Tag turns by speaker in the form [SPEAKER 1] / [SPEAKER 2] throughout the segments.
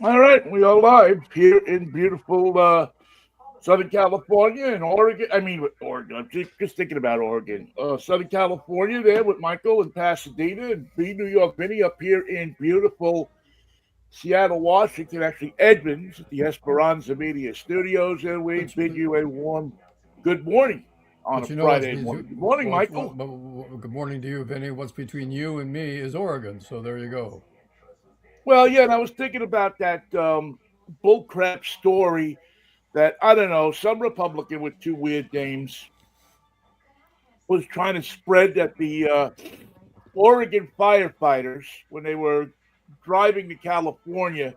[SPEAKER 1] All right, we are live here in beautiful Southern California and Oregon. I mean, Oregon. I'm just thinking about Oregon. Southern California there with Michael and Pasadena and New York, Vinnie up here in beautiful Seattle, Washington. Actually, Edmonds at the Esperanza Media Studios, and we
[SPEAKER 2] Which,
[SPEAKER 1] bid you a warm good morning on a
[SPEAKER 2] but you know
[SPEAKER 1] Friday morning. Good morning, Michael.
[SPEAKER 2] good morning to you, Vinny. What's between you and me is Oregon. So there you go.
[SPEAKER 1] Well, yeah, and I was thinking about that bullcrap story that I don't know, some Republican with two weird names was trying to spread that the Oregon firefighters, when they were driving to California,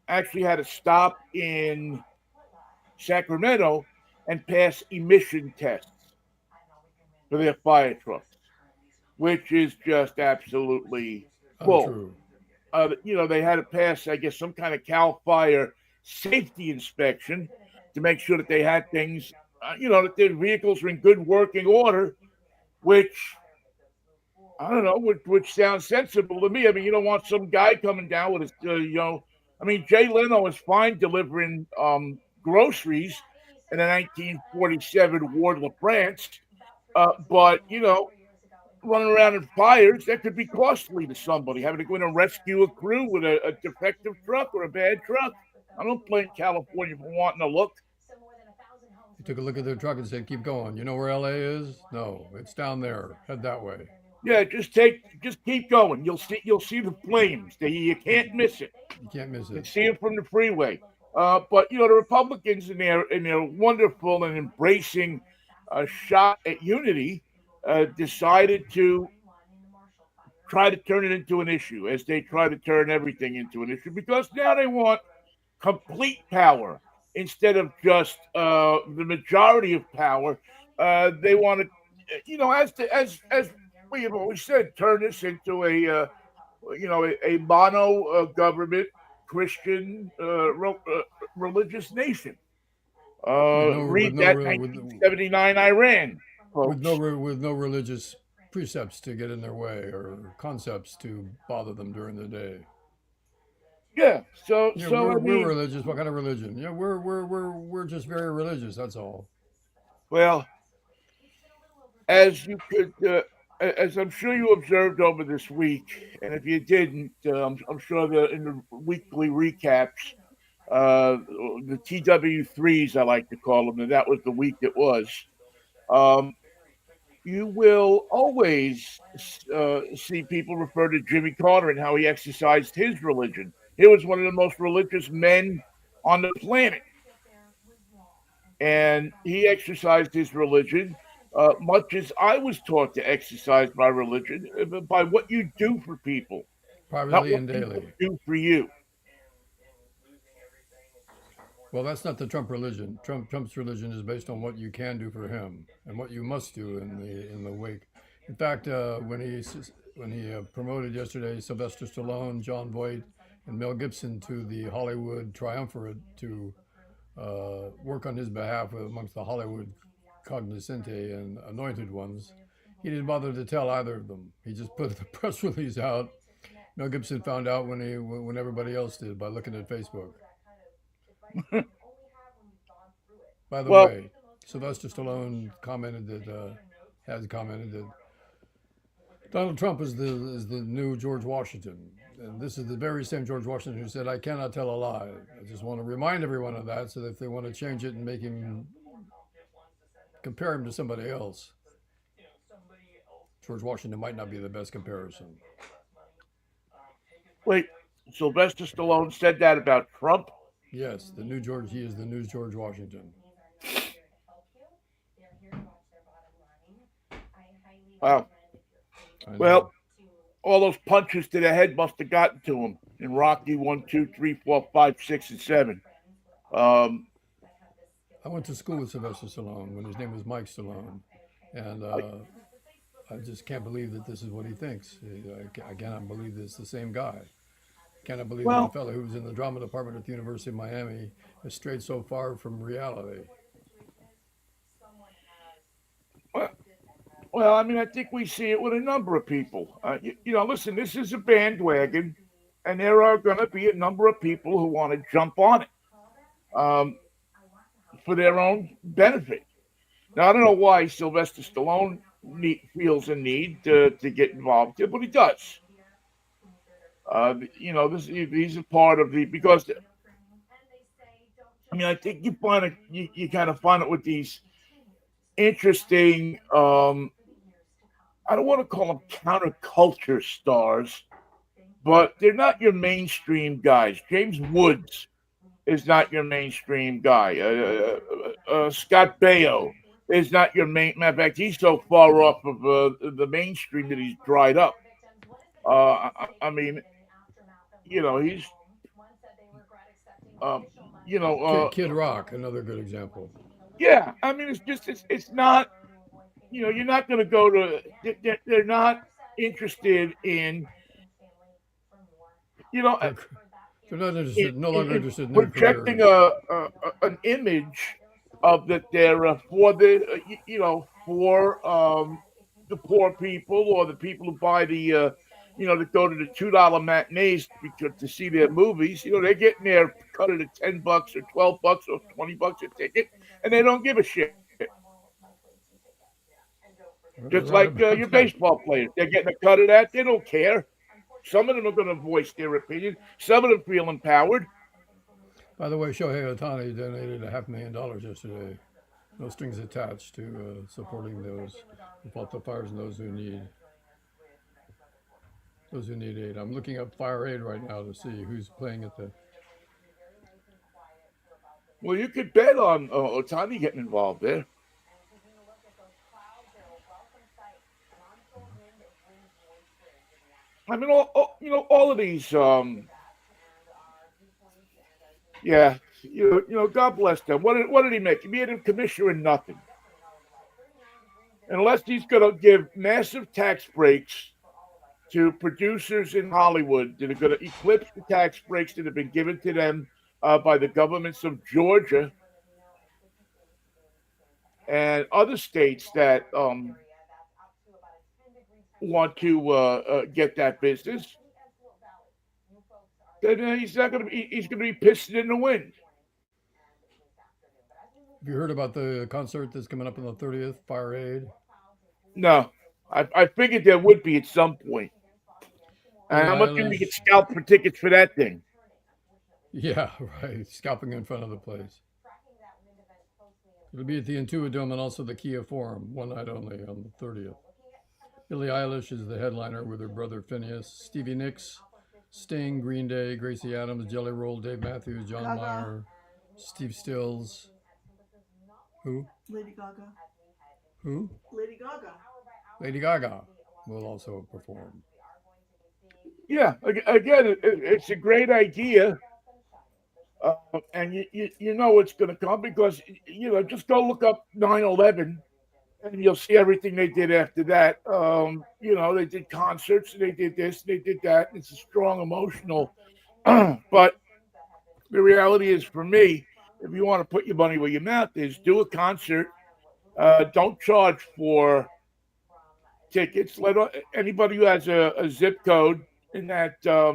[SPEAKER 1] actually had to stop in Sacramento and pass emission tests for their fire trucks, which is just absolutely bull.
[SPEAKER 2] Untrue.
[SPEAKER 1] They had to pass, I guess, some kind of Cal Fire safety inspection to make sure that they had things, that their vehicles are in good working order, which I don't know, which sounds sensible to me. I mean, you don't want some guy coming down with his, I mean, Jay Leno is fine delivering groceries in a 1947 Ward La France, but running around in fires that could be costly to somebody. Having to go in and rescue a crew with a defective truck or a bad truck. I don't blame California for wanting to look.
[SPEAKER 2] You took a look at their truck and said, "Keep going." You know where LA is? No, it's down there. Head that way.
[SPEAKER 1] Yeah, just keep going. You'll see the flames. You can't miss it.
[SPEAKER 2] You can't miss
[SPEAKER 1] You can
[SPEAKER 2] it.
[SPEAKER 1] see it from the freeway. But the Republicans in their wonderful and embracing shot at unity decided to try to turn it into an issue, as they try to turn everything into an issue, because now they want complete power instead of just the majority of power. They want to, as we have always said, turn this into a mono government Christian religious nation.
[SPEAKER 2] With
[SPEAKER 1] Read
[SPEAKER 2] no
[SPEAKER 1] that
[SPEAKER 2] real
[SPEAKER 1] 1979 Iran, folks.
[SPEAKER 2] with no religious precepts to get in their way or concepts to bother them during the day.
[SPEAKER 1] Yeah. So
[SPEAKER 2] Yeah,
[SPEAKER 1] so I
[SPEAKER 2] we're
[SPEAKER 1] mean,
[SPEAKER 2] religious. What kind of religion? Yeah, we're just very religious. That's all.
[SPEAKER 1] well, as you could, as I'm sure you observed over this week, and if you didn't, I'm sure that in the weekly recaps, uh, the TW3s, I like to call them, and that was the week it was. Um, you will always see people refer to Jimmy Carter and how he exercised his religion. He was one of the most religious men on the planet, and he exercised his religion much as I was taught to exercise my religion by what you do for people, not
[SPEAKER 2] Privately
[SPEAKER 1] what
[SPEAKER 2] and
[SPEAKER 1] people
[SPEAKER 2] daily.
[SPEAKER 1] do for you.
[SPEAKER 2] Well, that's not the Trump religion. Trump's religion is based on what you can do for him and what you must do in the wake. In fact, when he promoted yesterday Sylvester Stallone, John Voight, and Mel Gibson to the Hollywood triumvirate to work on his behalf amongst the Hollywood cognoscente and anointed ones, he didn't bother to tell either of them. He just put the press release out. Mel Gibson found out when everybody else did by looking at Facebook. By the
[SPEAKER 1] Well,
[SPEAKER 2] way, Sylvester Stallone has commented that Donald Trump is the new George Washington, and this is the very same George Washington who said, "I cannot tell a lie." I just want to remind everyone of that, so that if they want to change it and make him compare him to somebody else, George Washington might not be the best comparison.
[SPEAKER 1] wait, Sylvester Stallone said that about Trump?
[SPEAKER 2] Yes, the new George. He is the new George Washington.
[SPEAKER 1] Wow.
[SPEAKER 2] I know.
[SPEAKER 1] Well, all those punches to the head must have gotten to him in Rocky 1, 2, 3, 4, 5, 6, and 7. Um,
[SPEAKER 2] I went to school with Sylvester Stallone when his name was Mike Stallone, and
[SPEAKER 1] I,
[SPEAKER 2] I just can't believe that this is what he thinks. I cannot believe that it's the same guy. Cannot believe that the
[SPEAKER 1] well,
[SPEAKER 2] fellow who was in the drama department at the University of Miami has strayed so far from reality.
[SPEAKER 1] well, Well, I mean, I think we see it with a number of people. Listen, this is a bandwagon, and there are going to be a number of people who want to jump on it um, for their own benefit. Now, I don't know why Sylvester Stallone feels a need to get involved here, but he does. These are part of the because I mean I think you kind of find it with these interesting. I don't want to call them counterculture stars, but they're not your mainstream guys. James Woods is not your mainstream guy. Scott Baio is not your main. Matter of fact, he's so far off of the mainstream that he's dried up. I mean, he's um, you know,
[SPEAKER 2] Kid Rock, another good example.
[SPEAKER 1] yeah. I mean, it's not. You're not going to go to. They're not interested in. You know,
[SPEAKER 2] They're, they're not
[SPEAKER 1] in,
[SPEAKER 2] interested, no
[SPEAKER 1] in,
[SPEAKER 2] longer
[SPEAKER 1] in
[SPEAKER 2] interested in their
[SPEAKER 1] projecting
[SPEAKER 2] careers.
[SPEAKER 1] an image of that they're for the for the poor people or the people who buy the that go to the $2 matinees to see their movies. They're getting their cut of the $10 or $12 or $20 a ticket, and they don't give a shit.
[SPEAKER 2] You're
[SPEAKER 1] Just
[SPEAKER 2] right
[SPEAKER 1] like
[SPEAKER 2] about
[SPEAKER 1] your
[SPEAKER 2] that.
[SPEAKER 1] baseball players, they're getting a cut of that. They don't care. Some of them are going to voice their opinion. Some of them feel empowered.
[SPEAKER 2] By the way, Shohei Ohtani donated $500,000 yesterday. No strings attached to supporting those who fought the fires and those who need aid. I'm looking up fire aid right now to see who's playing at the.
[SPEAKER 1] Well, you could bet on Otani getting involved there. I mean, all of these. Yeah, God bless them. What did he make? He made him commissioner in nothing. Unless he's going to give massive tax breaks to producers in Hollywood that are going to eclipse the tax breaks that have been given to them by the governments of Georgia and other states that want to get that business, then he's not going to be. He's going to be pissing in the wind.
[SPEAKER 2] Have you heard about the concert that's coming up on the 30th? Fire Aid.
[SPEAKER 1] No, I figured there would be at some point. And
[SPEAKER 2] Billie
[SPEAKER 1] how much do you get
[SPEAKER 2] Eilish.
[SPEAKER 1] scalped for tickets for that thing?
[SPEAKER 2] Yeah, right. Scalping in front of the place. It'll be at the Intuit Dome and also the Kia Forum, one night only on the 30th. Billie Eilish is the headliner with her brother Phineas, Stevie Nicks, Sting, Green Day, Gracie Adams, Jelly Roll, Dave Matthews, John
[SPEAKER 3] Gaga.
[SPEAKER 2] Mayer, Steve Stills. Who?
[SPEAKER 3] Lady Gaga.
[SPEAKER 2] Who?
[SPEAKER 3] Lady Gaga.
[SPEAKER 2] Lady Gaga will also perform.
[SPEAKER 1] Yeah, again, it's a great idea, and you know it's going to come because just go look up 9/11, and you'll see everything they did after that. They did concerts, and they did this, and they did that. And it's a strong emotional, but the reality is, for me, if you want to put your money where your mouth is, do a concert. Don't charge for tickets. Let anybody who has a zip code in that a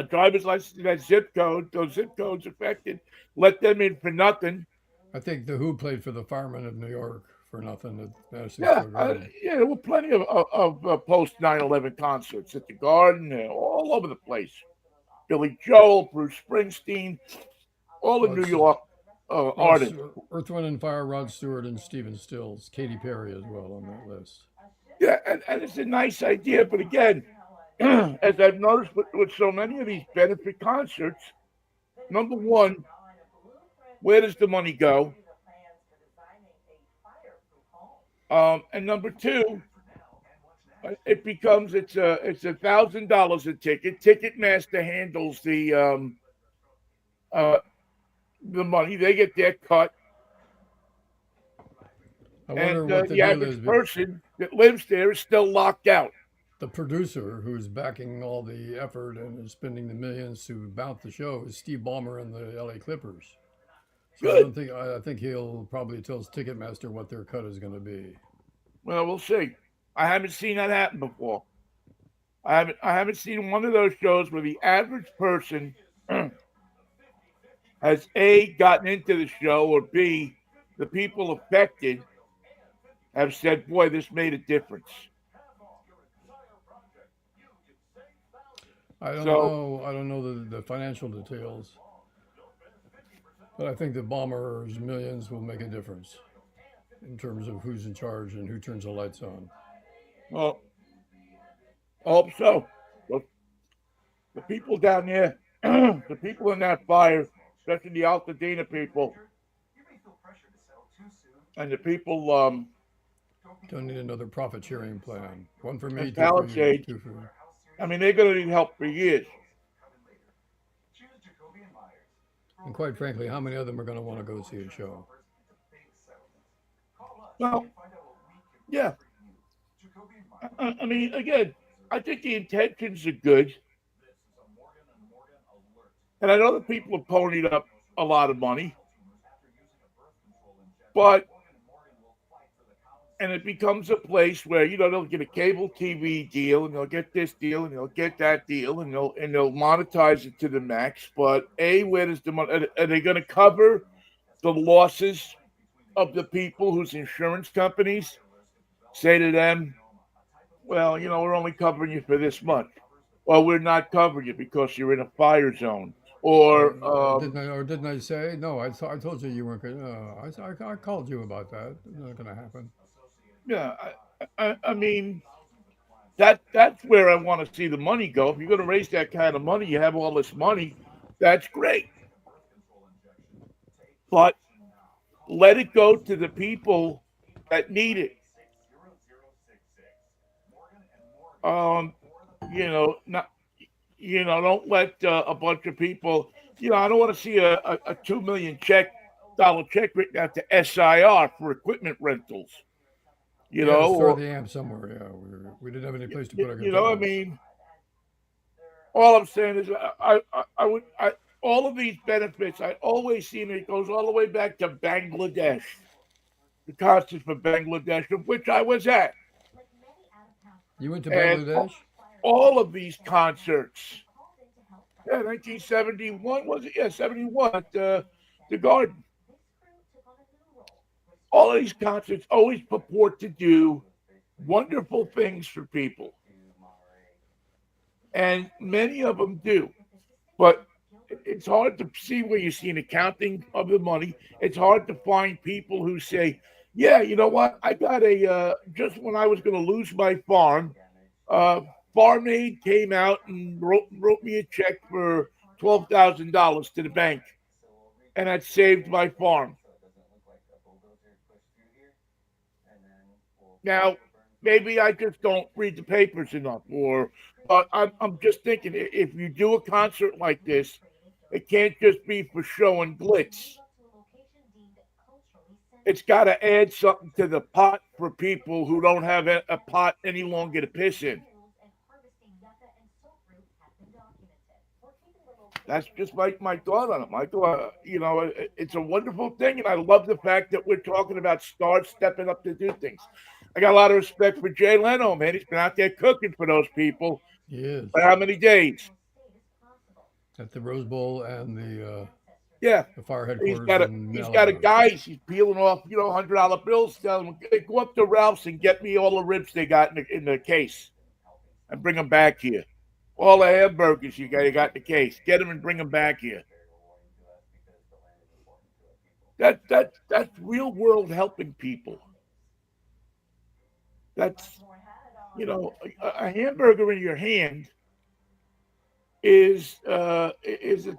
[SPEAKER 1] driver's license in that zip code, those zip codes affected, let them in for nothing.
[SPEAKER 2] I think the Who played for the Firemen of New York for nothing at Madison
[SPEAKER 1] Yeah,
[SPEAKER 2] Square Garden.
[SPEAKER 1] there were plenty of post 9/11 concerts at the Garden, all over the place. Billy Joel, Bruce Springsteen, all the
[SPEAKER 2] Rod,
[SPEAKER 1] New York artists.
[SPEAKER 2] Earth, Wind and Fire, Rod Stewart, and Stephen Stills. Katy Perry as well on that list.
[SPEAKER 1] Yeah, and it's a nice idea, but again, as I've noticed with so many of these benefit concerts, number one, where does the money go? And number two, it becomes it's $1,000 a ticket. Ticketmaster handles uh, the money; they get their cut,
[SPEAKER 2] I wonder
[SPEAKER 1] and
[SPEAKER 2] what the
[SPEAKER 1] the
[SPEAKER 2] deal is.
[SPEAKER 1] average person that lives there is still locked out.
[SPEAKER 2] The producer who's backing all the effort and is spending the millions to bout the show is Steve Ballmer and the LA Clippers. So
[SPEAKER 1] Good.
[SPEAKER 2] I think he'll probably tell Ticketmaster what their cut is going to be.
[SPEAKER 1] Well, we'll see. I haven't seen that happen before. I haven't seen one of those shows where the average person has A, gotten into the show, or B, the people affected have said, boy, this made a difference.
[SPEAKER 2] I don't
[SPEAKER 1] So,
[SPEAKER 2] know. I don't know the financial details, but I think the bombers' millions will make a difference in terms of who's in charge and who turns the lights on.
[SPEAKER 1] well, I hope so. But the people down there, the people in that fire, especially the Altadena people, and the people
[SPEAKER 2] Don't need another profit sharing plan. One for
[SPEAKER 1] in
[SPEAKER 2] me, two for you,
[SPEAKER 1] Palisades,
[SPEAKER 2] two for you.
[SPEAKER 1] I mean, they're going to need help for years.
[SPEAKER 2] And quite frankly, how many of them are going to want to go see a show?
[SPEAKER 1] Well, yeah. I mean, again, I think the intentions are good. And I know that people have ponied up a lot of money, but and it becomes a place where they'll get a cable TV deal and they'll get this deal and they'll get that deal and they'll monetize it to the max. But A, where does the money? Are they going to cover the losses of the people whose insurance companies say to them, well, we're only covering you for this much. Well, we're not covering you because you're in a fire zone. Or
[SPEAKER 2] Didn't I say no? I told you you weren't going. I called you about that. It's not going to happen.
[SPEAKER 1] yeah, I mean that's where I want to see the money go. If you're going to raise that kind of money, you have all this money, that's great. But let it go to the people that need it. Um, not don't let a bunch of people. I don't want to see a 2 million dollar check written out to SIR for equipment rentals.
[SPEAKER 2] Yeah, to store
[SPEAKER 1] Or
[SPEAKER 2] the amp somewhere. Yeah, we didn't have any place to put our
[SPEAKER 1] I
[SPEAKER 2] guitars.
[SPEAKER 1] mean, all I'm saying is I would all of these benefits I always see, and it goes all the way back to Bangladesh, the concerts for Bangladesh, of which I was at,
[SPEAKER 2] You went to
[SPEAKER 1] and
[SPEAKER 2] Bangladesh?
[SPEAKER 1] all of these concerts. Yeah, 1971 was it? Yeah, 71 at the Garden. All of these concerts always purport to do wonderful things for people, and many of them do. But it's hard to see where you see an accounting of the money. It's hard to find people who say, "Yeah, you know what? I got a just when I was going to lose my farm, uh, Farm Aid came out and wrote me a check for $12,000 to the bank, and that saved my farm." Now, maybe I just don't read the papers enough, but I'm just thinking if you do a concert like this, it can't just be for show and glitz. It's got to add something to the pot for people who don't have a pot any longer to piss in. That's just my thought on it, Michael. It's a wonderful thing, and I love the fact that we're talking about stars stepping up to do things. I got a lot of respect for Jay Leno, man. He's been out there cooking for those people
[SPEAKER 2] He is.
[SPEAKER 1] for how many days?
[SPEAKER 2] At the Rose Bowl and
[SPEAKER 1] Yeah,
[SPEAKER 2] the fire
[SPEAKER 1] he's
[SPEAKER 2] headquarters
[SPEAKER 1] got a
[SPEAKER 2] in
[SPEAKER 1] he's got a
[SPEAKER 2] Malibu.
[SPEAKER 1] guy. He's peeling off $100 bills. Telling him, "Hey, go up to Ralph's and get me all the ribs they got in the case, and bring them back here. All the hamburgers you got in the case. Get them and bring them back here." That's real world helping people. That's a hamburger in your hand is a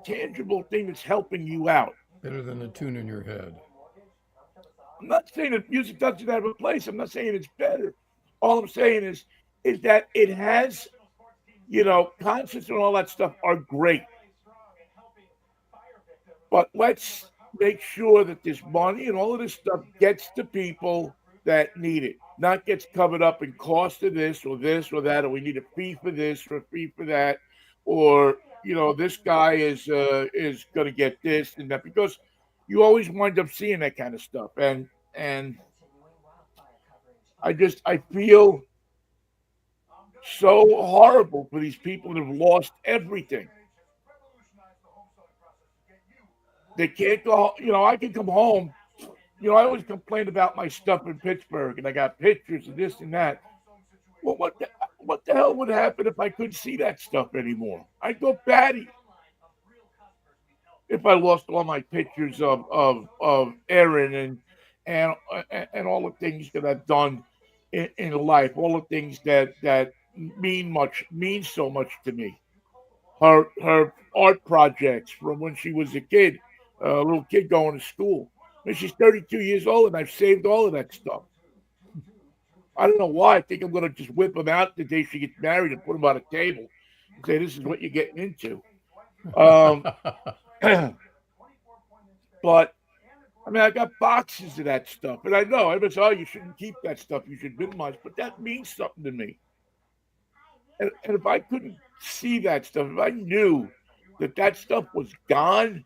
[SPEAKER 1] tangible thing that's helping you out.
[SPEAKER 2] Better than a tune in your head.
[SPEAKER 1] I'm not saying that music doesn't have a place. I'm not saying it's better. All I'm saying is that it has, concerts and all that stuff are great, but let's make sure that this money and all of this stuff gets to people that need it, not gets covered up in cost of this or that, or we need a fee for this or a fee for that, or this guy is going to get this and that because you always wind up seeing that kind of stuff and I feel so horrible for these people that have lost everything. They can't go. I can come home. I always complain about my stuff in Pittsburgh, and I got pictures of this and that. Well, what the hell would happen if I couldn't see that stuff anymore? I'd go batty if I lost all my pictures of Erin and all the things that I've done in life, all the things that mean so much to me. Her art projects from when she was a kid, a little kid going to school. I mean, she's 32 years old, and I've saved all of that stuff. I don't know why. I think I'm going to just whip them out the day she gets married and put them on a table and say, "This is what you're getting into." Um, but I mean, I got boxes of that stuff, and I know everybody says, "Oh, you shouldn't keep that stuff. You should minimize." But that means something to me. And if I couldn't see that stuff, if I knew that stuff was gone,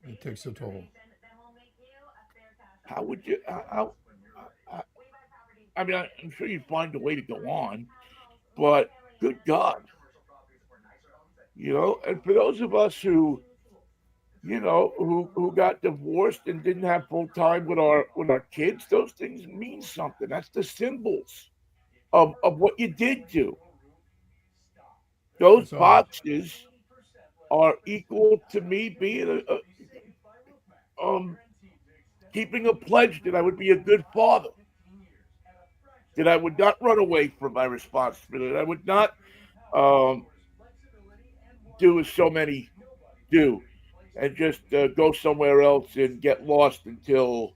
[SPEAKER 2] It takes a toll.
[SPEAKER 1] how would you? How I mean, I'm sure you'd find a way to go on, but good God, And for those of us who got divorced and didn't have full time with our kids, those things mean something. That's the symbols of what you did do. Those
[SPEAKER 2] That's all.
[SPEAKER 1] boxes are equal to me being um keeping a pledge that I would be a good father, that I would not run away from my responsibility, I would not um do as so many do and just go somewhere else and get lost until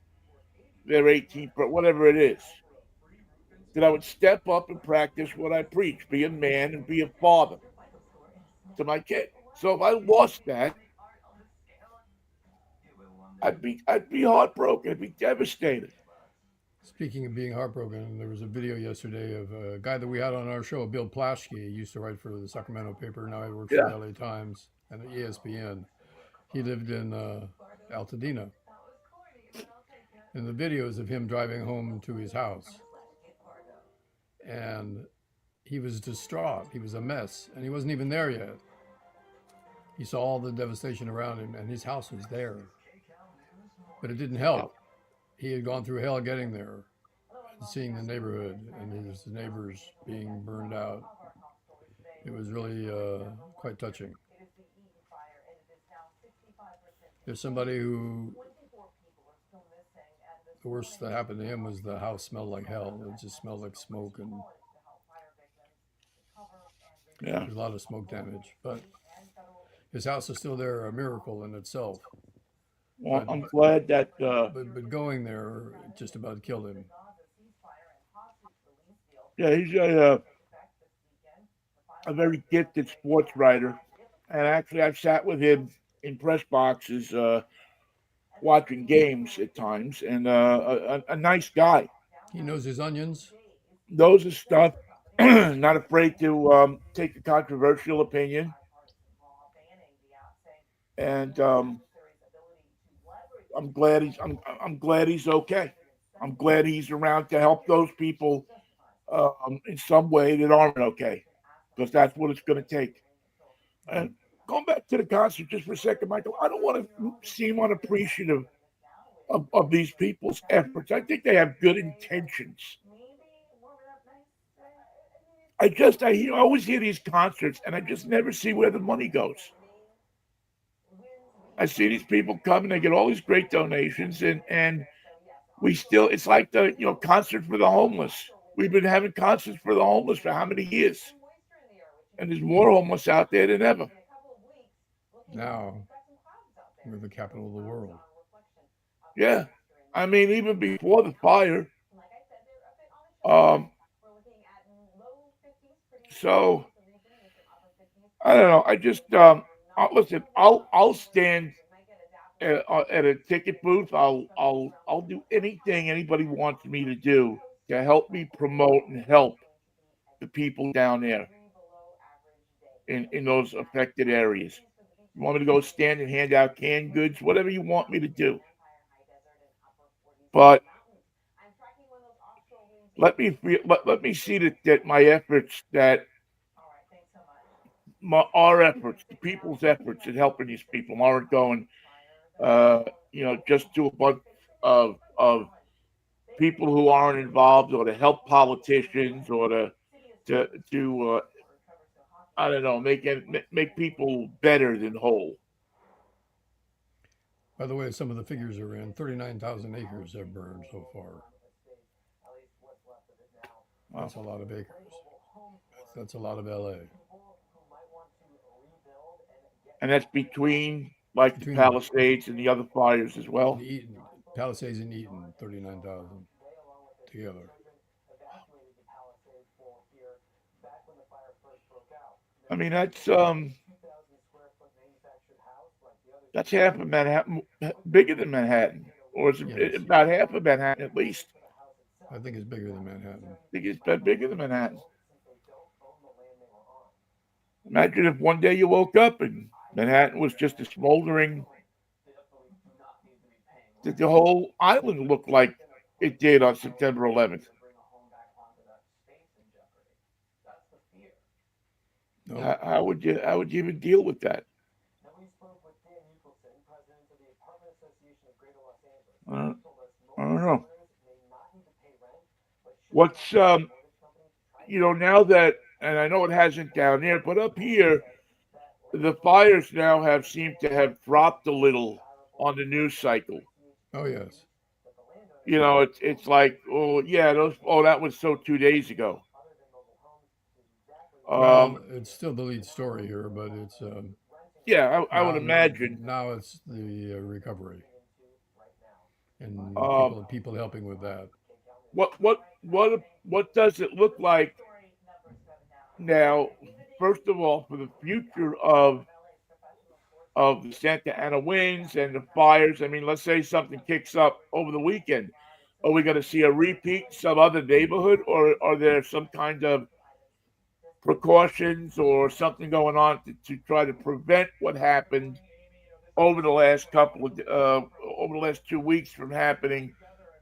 [SPEAKER 1] they're 18, whatever it is. That I would step up and practice what I preach, be a man and be a father to my kid. So if I lost that, I'd be heartbroken. I'd be devastated.
[SPEAKER 2] Speaking of being heartbroken, there was a video yesterday of a guy that we had on our show, Bill Plaschke. He used to write for the Sacramento paper. Now he works for the
[SPEAKER 1] Yeah,
[SPEAKER 2] LA Times and the ESPN. He lived in Altadena. And the videos of him driving home to his house. And he was distraught. He was a mess. And he wasn't even there yet. He saw all the devastation around him, and his house was there. But it didn't
[SPEAKER 1] wow.
[SPEAKER 2] help. He had gone through hell getting there and seeing the neighborhood and his neighbors being burned out. It was really quite touching. There's somebody who the worst that happened to him was the house smelled like hell. It just smelled like smoke, and
[SPEAKER 1] Yeah.
[SPEAKER 2] there's a lot of smoke damage. But his house is still there, a miracle in itself.
[SPEAKER 1] Well,
[SPEAKER 2] But
[SPEAKER 1] I'm glad that
[SPEAKER 2] but going there just about killed him.
[SPEAKER 1] yeah, he's a very gifted sports writer, and actually I've sat with him in press boxes watching games at times, and a nice guy.
[SPEAKER 2] He knows his onions.
[SPEAKER 1] Knows his stuff. Not afraid to take a controversial opinion, and I'm glad he's okay. I'm glad he's around to help those people in some way that aren't okay, because that's what it's going to take. And going back to the concert just for a second, Michael, I don't want to seem unappreciative of these people's efforts. I think they have good intentions. I always hear these concerts, and I just never see where the money goes. I see these people come and they get all these great donations, and we still it's like the concert for the homeless. We've been having concerts for the homeless for how many years? And there's more homeless out there than ever.
[SPEAKER 2] Now we're the capital of the world.
[SPEAKER 1] Yeah. I mean, even before the fire. Um, so I don't know. I just listen. I'll stand at a ticket booth. I'll do anything anybody wants me to do to help me promote and help the people down there in those affected areas. You want me to go stand and hand out canned goods, whatever you want me to do. But let me see that my efforts, our efforts, the people's efforts in helping these people aren't going, just to a bunch of people who aren't involved, or to help politicians, or to I don't know, make people better than whole.
[SPEAKER 2] By the way, some of the figures are in. 39,000 acres have burned so far.
[SPEAKER 1] Wow.
[SPEAKER 2] That's a lot of acres. That's a lot of LA.
[SPEAKER 1] And that's between like the
[SPEAKER 2] Between
[SPEAKER 1] Palisades and the other fires as well.
[SPEAKER 2] the Eaton, Palisades and Eaton, 39,000 together.
[SPEAKER 1] I mean, that's half of Manhattan, bigger than Manhattan, or is it
[SPEAKER 2] Yes,
[SPEAKER 1] about half of Manhattan at least?
[SPEAKER 2] I think it's bigger than Manhattan.
[SPEAKER 1] I think it's bigger than Manhattan. Imagine if one day you woke up and Manhattan was just a smoldering, that the whole island looked like it did on September 11th.
[SPEAKER 2] No,
[SPEAKER 1] How would you even deal with that? Uh, I don't know. What's now that, and I know it hasn't down there, but up here, the fires now have seemed to have dropped a little on the news cycle.
[SPEAKER 2] oh yes.
[SPEAKER 1] It's like, oh yeah, that was so 2 days ago.
[SPEAKER 2] Well,
[SPEAKER 1] Um,
[SPEAKER 2] it's still the lead story here, but it's
[SPEAKER 1] yeah, I would
[SPEAKER 2] now
[SPEAKER 1] imagine.
[SPEAKER 2] now it's the recovery and
[SPEAKER 1] Um,
[SPEAKER 2] people helping with that.
[SPEAKER 1] what does it look like now? First of all, for the future of the Santa Ana winds and the fires. I mean, let's say something kicks up over the weekend. Are we going to see a repeat in some other neighborhood, or are there some kind of precautions or something going on to try to prevent what happened over the last over the last 2 weeks from happening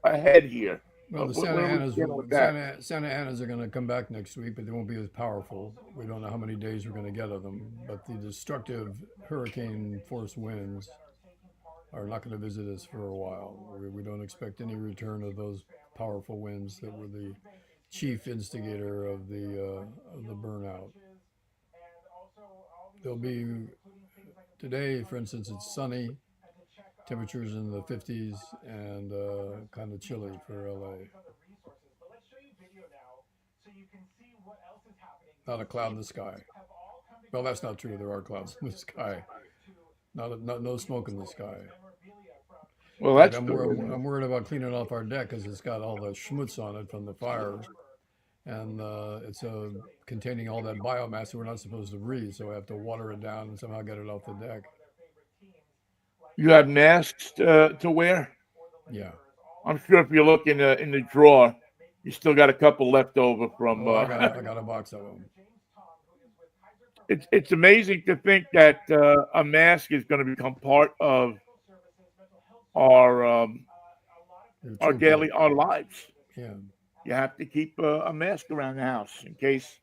[SPEAKER 1] ahead here?
[SPEAKER 2] Well, the
[SPEAKER 1] Where are we dealing with that?
[SPEAKER 2] Santa Anas are going to come back next week, but they won't be as powerful. We don't know how many days we're going to get of them. But the destructive hurricane force winds are not going to visit us for a while. We don't expect any return of those powerful winds that were the chief instigator of the burnout. There'll be today, for instance, it's sunny, temperatures in the 50s, and kind of chilly for LA. Not a cloud in the sky. Well, that's not true. There are clouds in the sky. Not no smoke in the sky.
[SPEAKER 1] Well,
[SPEAKER 2] In fact,
[SPEAKER 1] that's good.
[SPEAKER 2] I'm worried about cleaning off our deck because it's got all the schmutz on it from the fire, and it's containing all that biomass that we're not supposed to breathe. So I have to water it down and somehow get it off the deck.
[SPEAKER 1] You have masks to wear.
[SPEAKER 2] Yeah.
[SPEAKER 1] I'm sure if you look in the drawer, you still got a couple left over from.
[SPEAKER 2] Oh, I got a box of them.
[SPEAKER 1] It's amazing to think that a mask is going to become part of our our lives.
[SPEAKER 2] Yeah.
[SPEAKER 1] You have to keep a mask around the house in case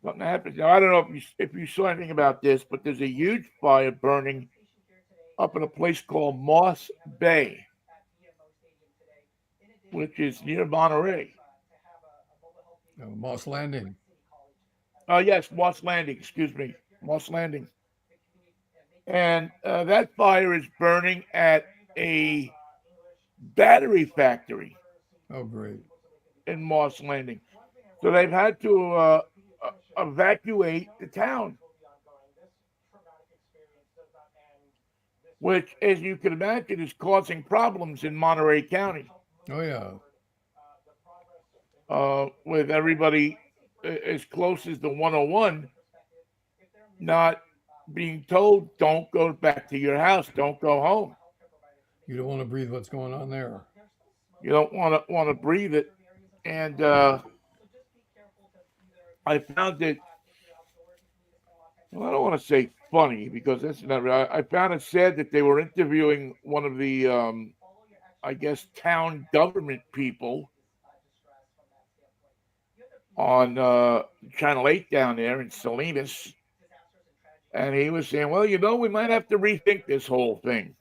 [SPEAKER 1] something happens. Now I don't know if you saw anything about this, but there's a huge fire burning up in a place called Moss Bay, which is near Monterey.
[SPEAKER 2] Moss Landing.
[SPEAKER 1] Yes, Moss Landing. Excuse me, Moss Landing. And that fire is burning at a battery factory
[SPEAKER 2] Oh, great.
[SPEAKER 1] in Moss Landing. So they've had to evacuate the town, which, as you can imagine, is causing problems in Monterey County.
[SPEAKER 2] Oh, yeah.
[SPEAKER 1] With everybody as close as the 101 not being told, don't go back to your house, don't go home.
[SPEAKER 2] You don't want to breathe what's going on there.
[SPEAKER 1] You don't want to breathe it. And I found it, well, I don't want to say funny because that's not right. I found it sad that they were interviewing one of the, I guess, town government people on Channel 8 down there in Salinas. And he was saying, well, we might have to rethink this whole thing,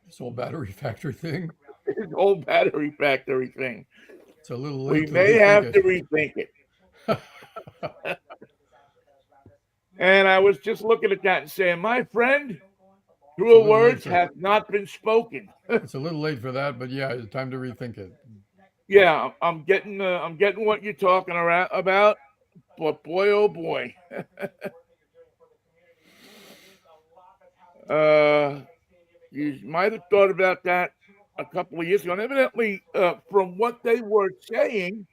[SPEAKER 2] This whole battery factory thing.
[SPEAKER 1] this whole battery factory thing.
[SPEAKER 2] It's a little
[SPEAKER 1] We
[SPEAKER 2] late to
[SPEAKER 1] may
[SPEAKER 2] rethink
[SPEAKER 1] have
[SPEAKER 2] it.
[SPEAKER 1] to rethink it. And I was just looking at that and saying, my friend, truer words have not been spoken.
[SPEAKER 2] It's a little late for that, but yeah, it's time to rethink it.
[SPEAKER 1] Yeah, I'm getting what you're talking about, but boy, oh boy. You might have thought about that a couple of years ago. And evidently, from what they were saying,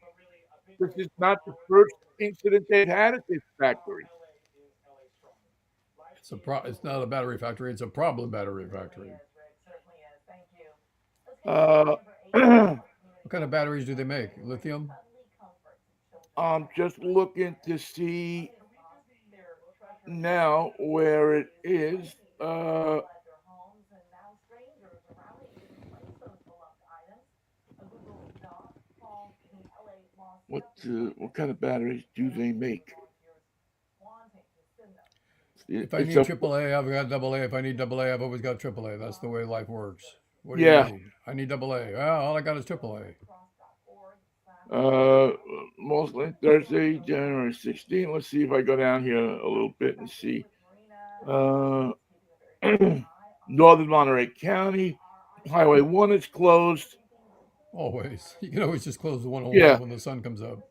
[SPEAKER 1] this is not the first incident they've had at this factory.
[SPEAKER 2] It's not a battery factory. It's a problem battery factory. What kind of batteries do they make? Lithium?
[SPEAKER 1] I'm just looking to see now where it is. What kind of batteries do they make?
[SPEAKER 2] If I need AAA, I've got AA. If I need AA, I've always got AAA. That's the way life works. What do you need? I need AA. Well, all I got is AAA.
[SPEAKER 1] Mostly Thursday, January 16th. Let's see if I go down here a little bit and see. Northern Monterey County, Highway 1 is closed.
[SPEAKER 2] Always. You can always just close the 101 when the sun comes up.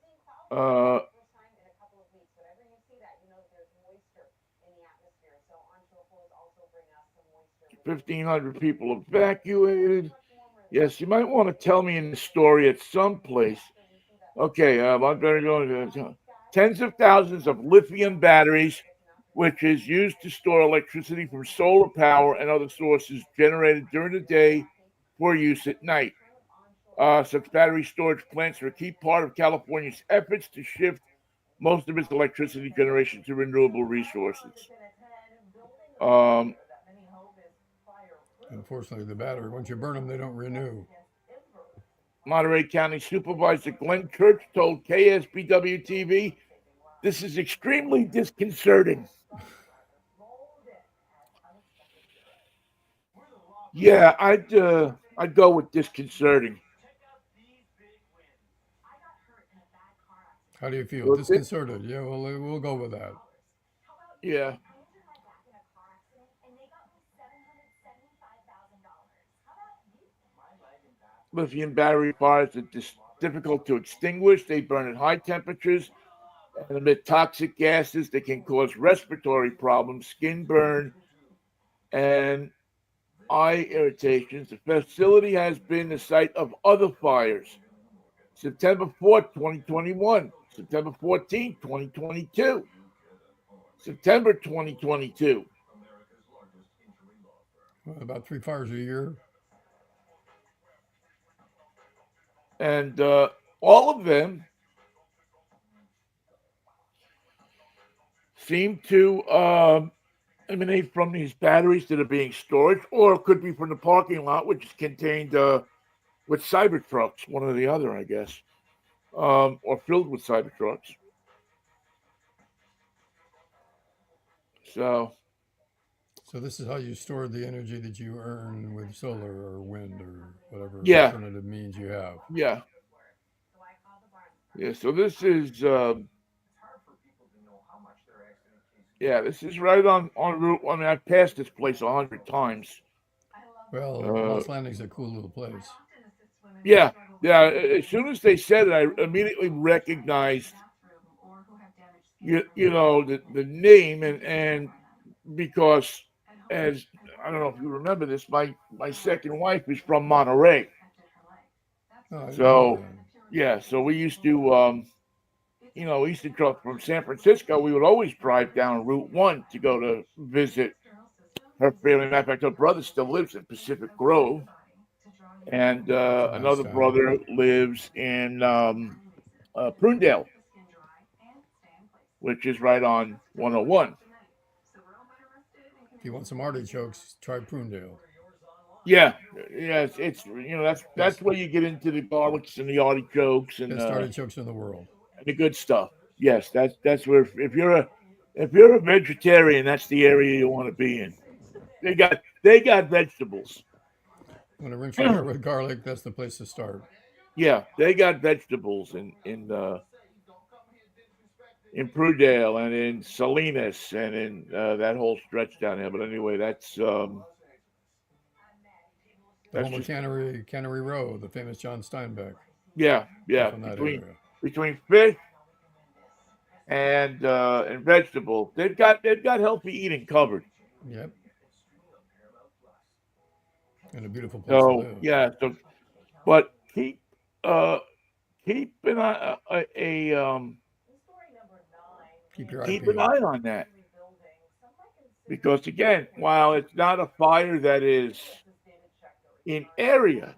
[SPEAKER 1] 1,500 people evacuated. Yes, you might want to tell me in the story at some place. Okay, I'm better going to tens of thousands of lithium batteries, which is used to store electricity from solar power and other sources generated during the day for use at night. Such battery storage plants are a key part of California's efforts to shift most of its electricity generation to renewable resources.
[SPEAKER 2] Unfortunately, the battery, once you burn them, they don't renew.
[SPEAKER 1] Monterey County Supervisor Glenn Church told KSBW TV, "This is extremely disconcerting." Yeah, I'd go with disconcerting.
[SPEAKER 2] How do you feel? Disconcerted? Yeah, well, we'll go with that.
[SPEAKER 1] Yeah. Lithium battery fires are difficult to extinguish. They burn at high temperatures and emit toxic gases that can cause respiratory problems, skin burn, and eye irritations. The facility has been the site of other fires. September 4th, 2021, September 14th, 2022, September 2022.
[SPEAKER 2] About 3 fires a year.
[SPEAKER 1] And all of them seem to emanate from these batteries that are being stored, or it could be from the parking lot, which is contained with Cybertrucks, one or the other, I guess, or filled with Cybertrucks. So
[SPEAKER 2] this is how you store the energy that you earn with solar or wind or whatever alternative means you have.
[SPEAKER 1] Yeah. Yeah. So this is. This is right on Route 1. I mean, I've passed this place 100 times.
[SPEAKER 2] Well, Moss Landing's a cool little place.
[SPEAKER 1] Yeah. As soon as they said it, I immediately recognized, the name, and because, as I don't know if you remember this, my second wife is from Monterey. So we used to. We used to drive from San Francisco. We would always drive down Route 1 to go to visit her family. Matter of fact, her brother still lives in Pacific Grove, and another brother lives in Prunedale, which is right on 101.
[SPEAKER 2] If you want some artichokes, try Prunedale.
[SPEAKER 1] Yeah, it's that's where you get into the garlics and the artichokes and
[SPEAKER 2] best artichokes in the world.
[SPEAKER 1] the good stuff. Yes, that's where if you're a vegetarian, that's the area you want to be in. They got vegetables.
[SPEAKER 2] Want to rinse your hair with garlic? That's the place to start.
[SPEAKER 1] Yeah, they got vegetables in Prudale and in Salinas and in that whole stretch down there. But anyway,
[SPEAKER 2] The
[SPEAKER 1] that's
[SPEAKER 2] home of
[SPEAKER 1] just
[SPEAKER 2] Cannery Row, the famous John Steinbeck.
[SPEAKER 1] yeah
[SPEAKER 2] Stuff in that
[SPEAKER 1] between
[SPEAKER 2] area.
[SPEAKER 1] between fish and vegetables, they've got healthy eating covered.
[SPEAKER 2] Yep. And a beautiful place to
[SPEAKER 1] So
[SPEAKER 2] live.
[SPEAKER 1] yeah, but uh keep an eye
[SPEAKER 2] Keep your eye
[SPEAKER 1] keep an
[SPEAKER 2] peeled.
[SPEAKER 1] eye on that because again, while it's not a fire that is in area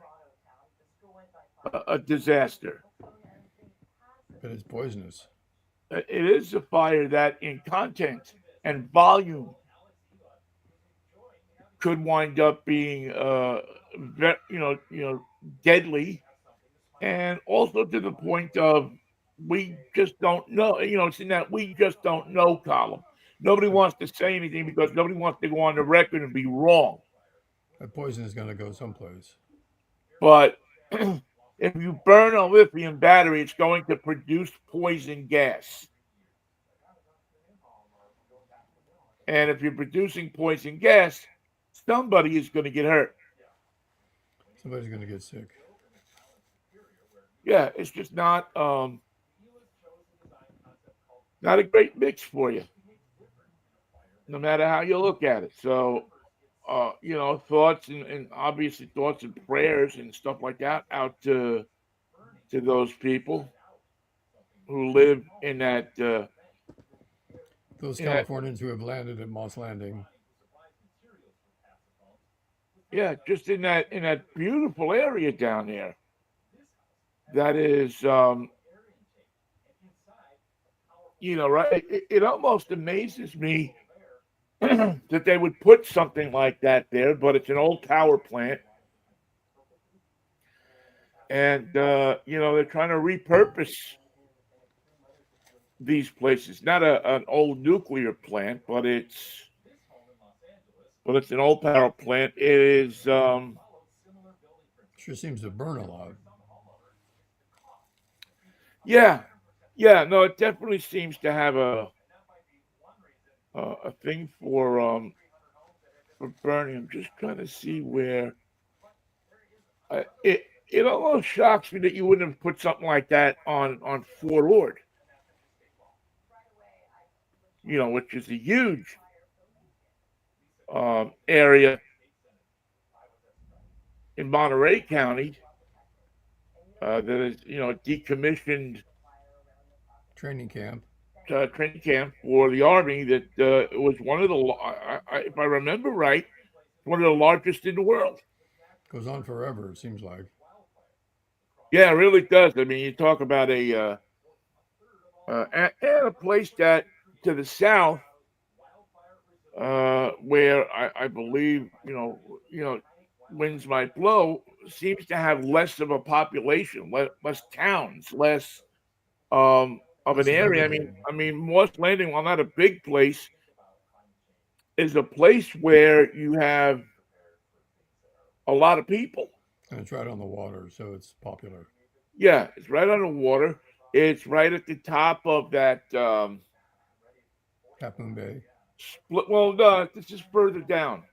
[SPEAKER 1] a disaster,
[SPEAKER 2] But it's poisonous.
[SPEAKER 1] it is a fire that in content and volume could wind up being deadly, and also to the point of we just don't know. It's in that we just don't know column. Nobody
[SPEAKER 2] That,
[SPEAKER 1] wants to say anything because nobody wants to go on the record and be wrong.
[SPEAKER 2] that poison is going to go someplace.
[SPEAKER 1] But if you burn a lithium battery, it's going to produce poison gas. And if you're producing poison gas, somebody is going to get hurt.
[SPEAKER 2] Somebody's going to get sick.
[SPEAKER 1] Yeah, it's just not a great mix for you, no matter how you look at it. So, thoughts and obviously thoughts and prayers and stuff like that out to those people who live
[SPEAKER 2] Those
[SPEAKER 1] in that
[SPEAKER 2] Californians who have landed at Moss Landing.
[SPEAKER 1] yeah, just in that beautiful area down there. That is, right. It almost amazes me that they would put something like that there, but it's an old power plant, and they're trying to repurpose these places. Not an old nuclear plant, but it's an old power plant. It is,
[SPEAKER 2] Sure seems to burn a lot.
[SPEAKER 1] yeah, yeah. No, it definitely seems to have a thing for burning. I'm just trying to see where it almost shocks me that you wouldn't have put something like that on Fort Ord, which is a huge area in Monterey County that is decommissioned
[SPEAKER 2] Training camp.
[SPEAKER 1] training camp for the Army that was one of if I remember right, one of the largest in the world.
[SPEAKER 2] Goes on forever, it seems like.
[SPEAKER 1] Yeah, it really does. I mean, you talk about and a place that to the south, where I believe winds might blow, seems to have less of a population, less towns, less of an
[SPEAKER 2] Less of
[SPEAKER 1] area.
[SPEAKER 2] everything.
[SPEAKER 1] I mean, Moss Landing, while not a big place, is a place where you have a lot of people.
[SPEAKER 2] And it's right on the water, so it's popular.
[SPEAKER 1] Yeah, it's right on the water. It's right at the top of that
[SPEAKER 2] Half Moon Bay.
[SPEAKER 1] split. Well, no, this is further down.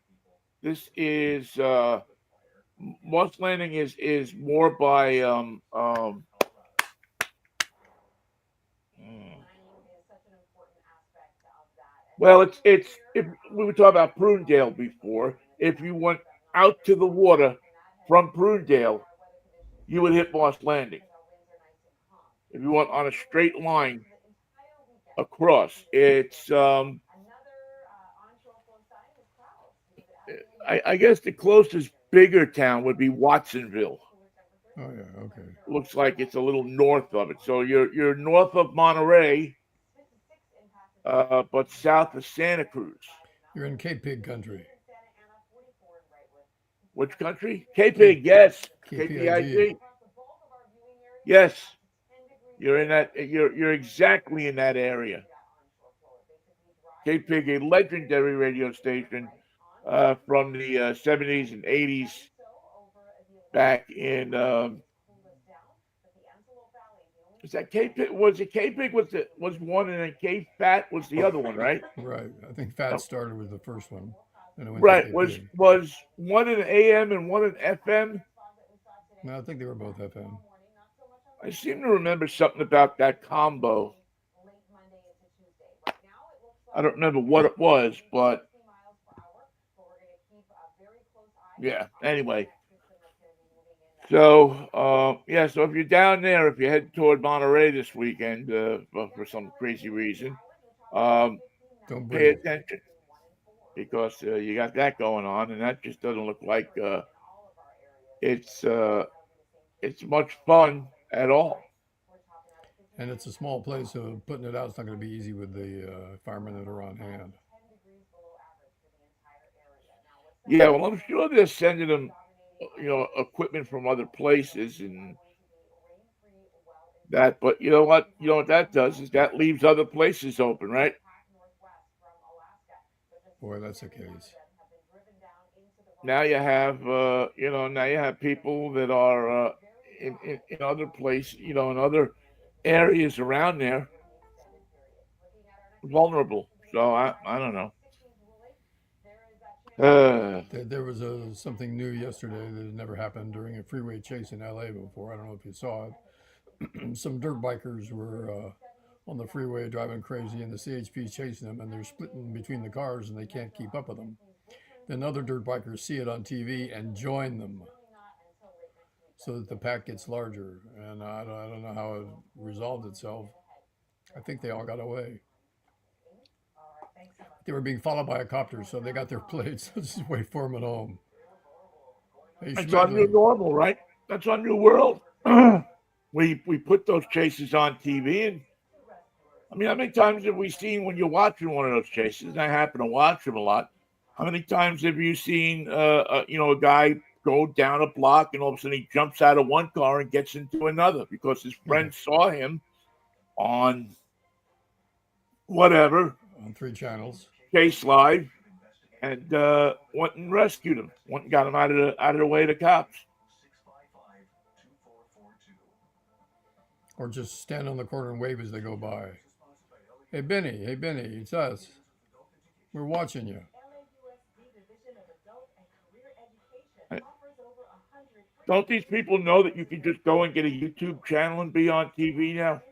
[SPEAKER 1] This is Moss Landing is more by hmm, well, it's if we were talking about Prunedale before. If you went out to the water from Prunedale, you would hit Moss Landing. If you went on a straight line across, it's I guess the closest bigger town would be Watsonville.
[SPEAKER 2] Oh yeah, okay.
[SPEAKER 1] Looks like it's a little north of it. So you're north of Monterey, but south of Santa Cruz.
[SPEAKER 2] You're in Cape Pig country.
[SPEAKER 1] Which country? K
[SPEAKER 2] Cape
[SPEAKER 1] Pig, yes.
[SPEAKER 2] KPIG.
[SPEAKER 1] KPIG. Yes. You're in that. You're exactly in that area. KPIG, a legendary radio station from the 70s and 80s, back in. Is that KPIG? Was it KPIG was one, and then K Fat was the other one, right?
[SPEAKER 2] Right. I think Fat started with the first one, then it went to
[SPEAKER 1] Right. Was
[SPEAKER 2] KPIG.
[SPEAKER 1] was one in AM and one in FM?
[SPEAKER 2] No, I think they were both FM.
[SPEAKER 1] I seem to remember something about that combo. I don't remember what it was, but yeah. Anyway, so yeah. So if you're down there, if you're heading toward Monterey this weekend for some crazy reason, um,
[SPEAKER 2] Don't
[SPEAKER 1] pay
[SPEAKER 2] breathe.
[SPEAKER 1] attention because you got that going on, and that just doesn't look like it's uh, it's much fun at all.
[SPEAKER 2] And it's a small place, so putting it out is not going to be easy with the firemen that are on hand.
[SPEAKER 1] Yeah, well, I'm sure they're sending them, equipment from other places and that. But you know what? You know what that does is that leaves other places open, right?
[SPEAKER 2] Boy, that's the case.
[SPEAKER 1] Now you have people that are in other places, in other areas around there, vulnerable. So I don't know. Uh,
[SPEAKER 2] There was something new yesterday that had never happened during a freeway chase in LA before. I don't know if you saw it. Some dirt bikers were on the freeway driving crazy, and the CHP is chasing them, and they're splitting between the cars, and they can't keep up with them. Then other dirt bikers see it on TV and join them so that the pack gets larger. And I don't know how it resolved itself. I think they all got away. They were being followed by a copter, so they got their plates. Let's just wait for them at home. Hey,
[SPEAKER 1] it's our new
[SPEAKER 2] Schmidtler.
[SPEAKER 1] normal, right? That's our new world. We put those chases on TV, and I mean, how many times have we seen when you're watching one of those chases? And I happen to watch them a lot. How many times have you seen, a guy go down a block and all of a sudden he jumps out of one car and gets into another because his
[SPEAKER 2] Yeah,
[SPEAKER 1] friend saw him on whatever
[SPEAKER 2] on 3 channels.
[SPEAKER 1] Chase Live and went and rescued him, went and got him out of the way of the cops.
[SPEAKER 2] Or just stand on the corner and wave as they go by. Hey, Benny, it's us. We're watching you.
[SPEAKER 1] Don't these people know that you can just go and get a YouTube channel and be on TV now?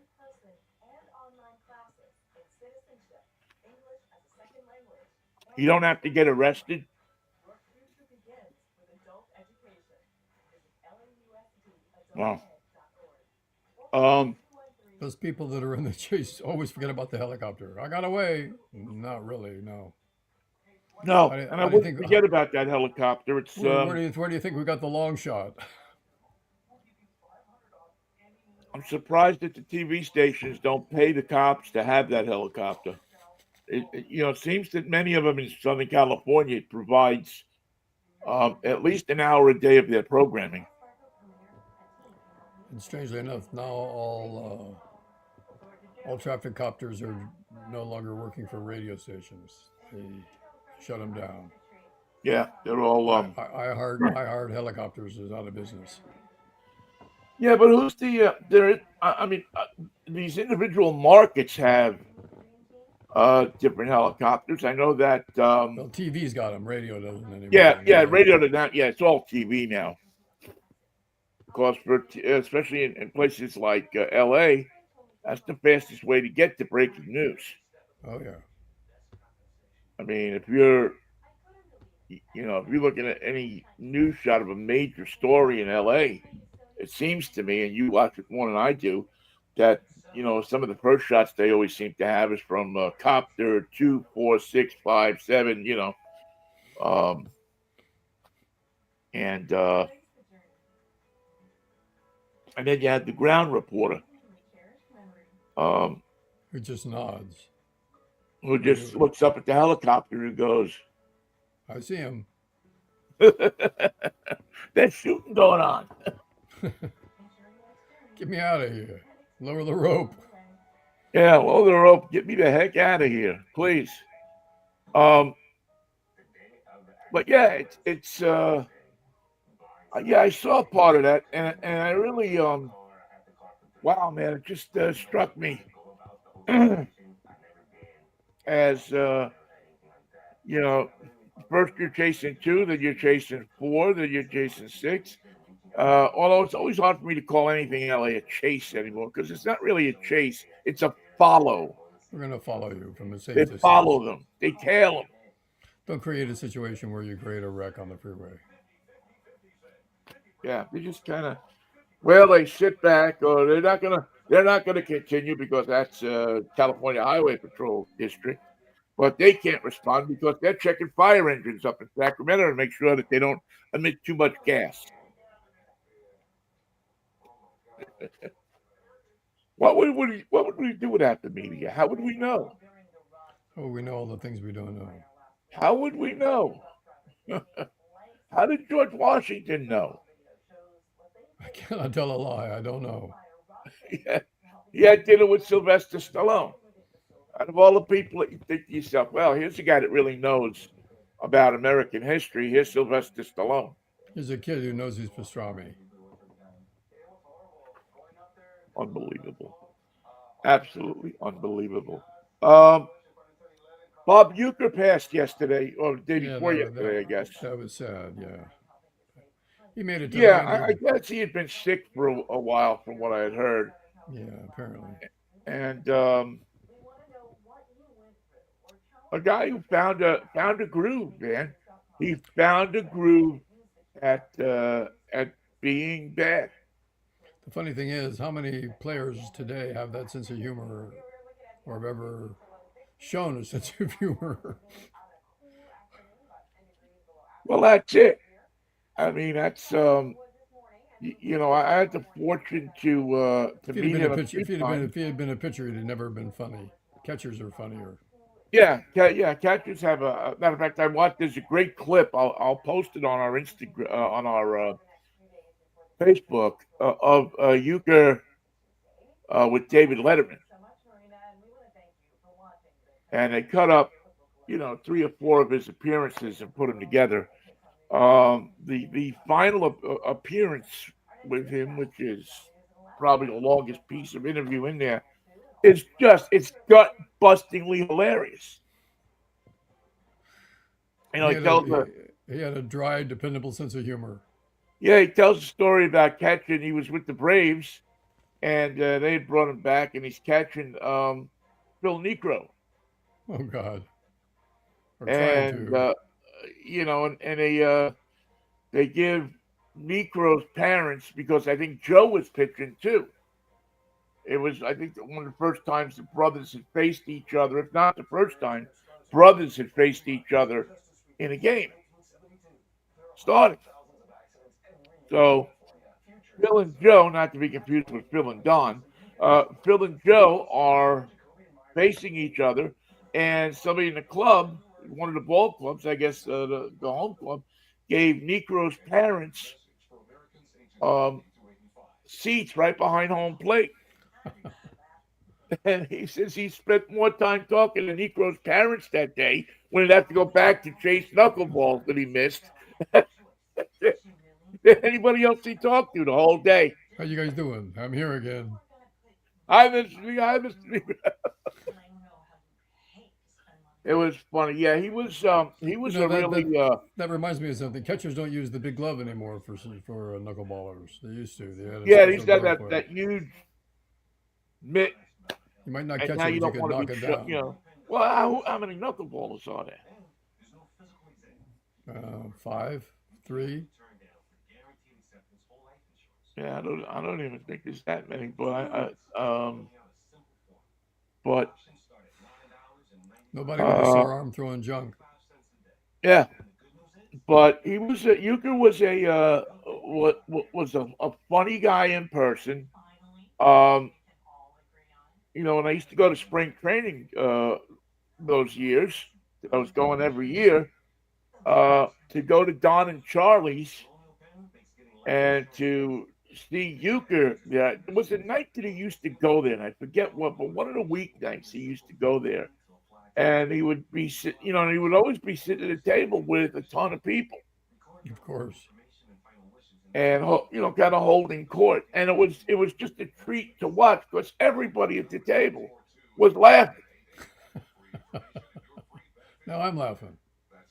[SPEAKER 1] You don't have to get arrested. Wow. Um,
[SPEAKER 2] Those people that are in the chase always forget about the helicopter. I got away. Not really, no.
[SPEAKER 1] no, and I
[SPEAKER 2] How do you
[SPEAKER 1] wouldn't
[SPEAKER 2] think?
[SPEAKER 1] forget about that helicopter. It's
[SPEAKER 2] Where do you think we got the long shot?
[SPEAKER 1] I'm surprised that the TV stations don't pay the cops to have that helicopter. It seems that many of them in Southern California provides at least an hour a day of their programming.
[SPEAKER 2] And strangely enough, now all traffic copters are no longer working for radio stations. They shut them down.
[SPEAKER 1] Yeah, they're all
[SPEAKER 2] I heart helicopters is out of business.
[SPEAKER 1] yeah, but who's the there? I mean, these individual markets have different helicopters. I know that.
[SPEAKER 2] Well, TV's got them. Radio doesn't
[SPEAKER 1] Yeah,
[SPEAKER 2] anymore.
[SPEAKER 1] yeah,
[SPEAKER 2] No.
[SPEAKER 1] radio to that. Yeah, it's all TV now. Because especially in places like L.A., that's the fastest way to get to breaking news.
[SPEAKER 2] Oh yeah.
[SPEAKER 1] I mean, if you're looking at any news shot of a major story in L.A., it seems to me, and you watch it more than I do, that some of the first shots they always seem to have is from copter 2, 4, 6, 5, 7. Um, and and then you had the ground reporter, um,
[SPEAKER 2] Who just nods.
[SPEAKER 1] who just looks up at the helicopter and goes,
[SPEAKER 2] I see him.
[SPEAKER 1] "There's shooting going on."
[SPEAKER 2] Get me out of here. Lower the rope.
[SPEAKER 1] Yeah, lower the rope. Get me the heck out of here, please. Um, but yeah, yeah, I saw part of that, and I really wow, man, it just struck me as you know, first you're chasing two, then you're chasing four, then you're chasing six. Although it's always hard for me to call anything LA a chase anymore because it's not really a chase; it's a follow.
[SPEAKER 2] We're going to follow you from a
[SPEAKER 1] They
[SPEAKER 2] safe distance.
[SPEAKER 1] follow them, they tail them.
[SPEAKER 2] Don't create a situation where you create a wreck on the freeway.
[SPEAKER 1] Yeah, they just kind of well, they sit back, or they're not gonna continue because that's California Highway Patrol district. But they can't respond because they're checking fire engines up in Sacramento to make sure that they don't emit too much gas. What would we do without the media? How would we know?
[SPEAKER 2] Oh, we know all the things we don't know.
[SPEAKER 1] How would we know? How did George Washington know?
[SPEAKER 2] I cannot tell a lie. I don't know.
[SPEAKER 1] He had dinner with Sylvester Stallone. Out of all the people that you think to yourself, well, here's a guy that really knows about American history. Here's Sylvester Stallone.
[SPEAKER 2] Here's a kid who knows his pastrami.
[SPEAKER 1] Unbelievable. Absolutely unbelievable. Um, Bob Euchre passed yesterday, or the day
[SPEAKER 2] Yeah,
[SPEAKER 1] before yesterday, I guess.
[SPEAKER 2] that was sad. Yeah, he made it to
[SPEAKER 1] Yeah,
[SPEAKER 2] 90.
[SPEAKER 1] I guess he had been sick for a while, from what I had heard.
[SPEAKER 2] Yeah, apparently.
[SPEAKER 1] And a guy who found a groove, man. He found a groove at being bad.
[SPEAKER 2] The funny thing is, how many players today have that sense of humor or have ever shown a sense of humor?
[SPEAKER 1] Well, that's it. I mean, that's I had the fortune to
[SPEAKER 2] If he'd have
[SPEAKER 1] meet
[SPEAKER 2] been a
[SPEAKER 1] him a
[SPEAKER 2] pitcher,
[SPEAKER 1] few times.
[SPEAKER 2] if he had been a pitcher, he'd have never been funny. Catchers are funnier.
[SPEAKER 1] Yeah, yeah. Catchers have a matter of fact. I watched. There's a great clip. I'll post it on our Instagram on our Facebook of Euchre with David Letterman, and they cut up three or four of his appearances and put them together. The final appearance with him, which is probably the longest piece of interview in there, it's gut bustingly hilarious.
[SPEAKER 2] He
[SPEAKER 1] He
[SPEAKER 2] had a
[SPEAKER 1] tells a
[SPEAKER 2] he had a dry, dependable sense of humor.
[SPEAKER 1] yeah, he tells a story about catching. He was with the Braves, and they had brought him back, and he's catching Phil Necro,
[SPEAKER 2] Oh God, or trying
[SPEAKER 1] and
[SPEAKER 2] to.
[SPEAKER 1] and they give Necro's parents because I think Joe was pitching too. It was, I think, one of the first times the brothers had faced each other, if not the first time, brothers had faced each other in a game starting. So Phil and Joe, not to be confused with Phil and Don, Phil and Joe are facing each other, and somebody in the club, one of the ball clubs, I guess the home club, gave Necro's parents um, seats right behind home plate. And he says he spent more time talking to Necro's parents that day when he'd have to go back to chase knuckleballs that he missed than anybody else he talked to the whole day.
[SPEAKER 2] How you guys doing? I'm here again.
[SPEAKER 1] I miss. It was funny. Yeah, he
[SPEAKER 2] You
[SPEAKER 1] was
[SPEAKER 2] know
[SPEAKER 1] a
[SPEAKER 2] that
[SPEAKER 1] really
[SPEAKER 2] that that reminds me of something. Catchers don't use the big glove anymore for knuckleballers. They used to. They had a
[SPEAKER 1] yeah. He's
[SPEAKER 2] special
[SPEAKER 1] got
[SPEAKER 2] glove
[SPEAKER 1] that
[SPEAKER 2] for it.
[SPEAKER 1] that huge mitt,
[SPEAKER 2] You might not
[SPEAKER 1] and
[SPEAKER 2] catch
[SPEAKER 1] now
[SPEAKER 2] it,
[SPEAKER 1] you
[SPEAKER 2] but you
[SPEAKER 1] don't
[SPEAKER 2] could
[SPEAKER 1] want to
[SPEAKER 2] knock
[SPEAKER 1] be
[SPEAKER 2] it
[SPEAKER 1] shut.
[SPEAKER 2] down.
[SPEAKER 1] Well, how many knuckleballers are there?
[SPEAKER 2] Five, three.
[SPEAKER 1] Yeah, I don't even think there's that many. But
[SPEAKER 2] Nobody with a
[SPEAKER 1] uh,
[SPEAKER 2] sore arm throwing junk.
[SPEAKER 1] yeah. But Euchre was was a funny guy in person. Um, and I used to go to spring training those years. I was going every year to go to Don and Charlie's and to see Euchre. Yeah, it was a night that he used to go there, and I forget what, but one of the weeknights he used to go there, and he would be and he would always be sitting at a table with a ton of people,
[SPEAKER 2] Of course.
[SPEAKER 1] and kind of holding court, and it was just a treat to watch because everybody at the table was laughing.
[SPEAKER 2] Now I'm laughing.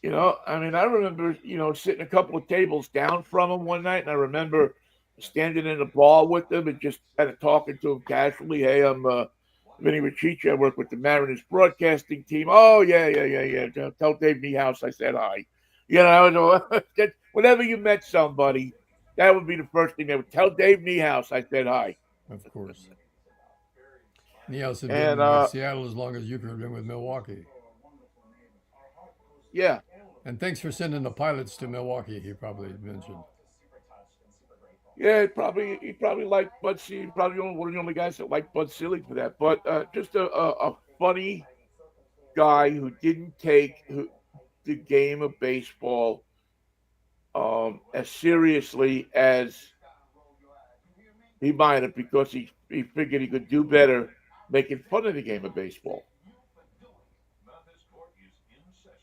[SPEAKER 1] I mean, I remember, sitting a couple of tables down from him one night, and I remember standing in a bar with him and just kind of talking to him casually. Hey, I'm Vinnie Riccici. I work with the Mariners broadcasting team. Oh, yeah, yeah, yeah, yeah. Tell Dave Niehaus I said hi. Whenever you met somebody, that would be the first thing they would tell Dave Niehaus I said hi.
[SPEAKER 2] Of course. Niehaus had
[SPEAKER 1] And
[SPEAKER 2] been with Seattle as long as Euchre had been with Milwaukee.
[SPEAKER 1] yeah,
[SPEAKER 2] And thanks for sending the pilots to Milwaukee, he probably mentioned.
[SPEAKER 1] yeah, he probably liked Bud Selig. Probably one of the only guys that liked Bud Selig for that. But just a funny guy who didn't take the game of baseball as seriously as he might have, because he figured he could do better making fun of the game of baseball.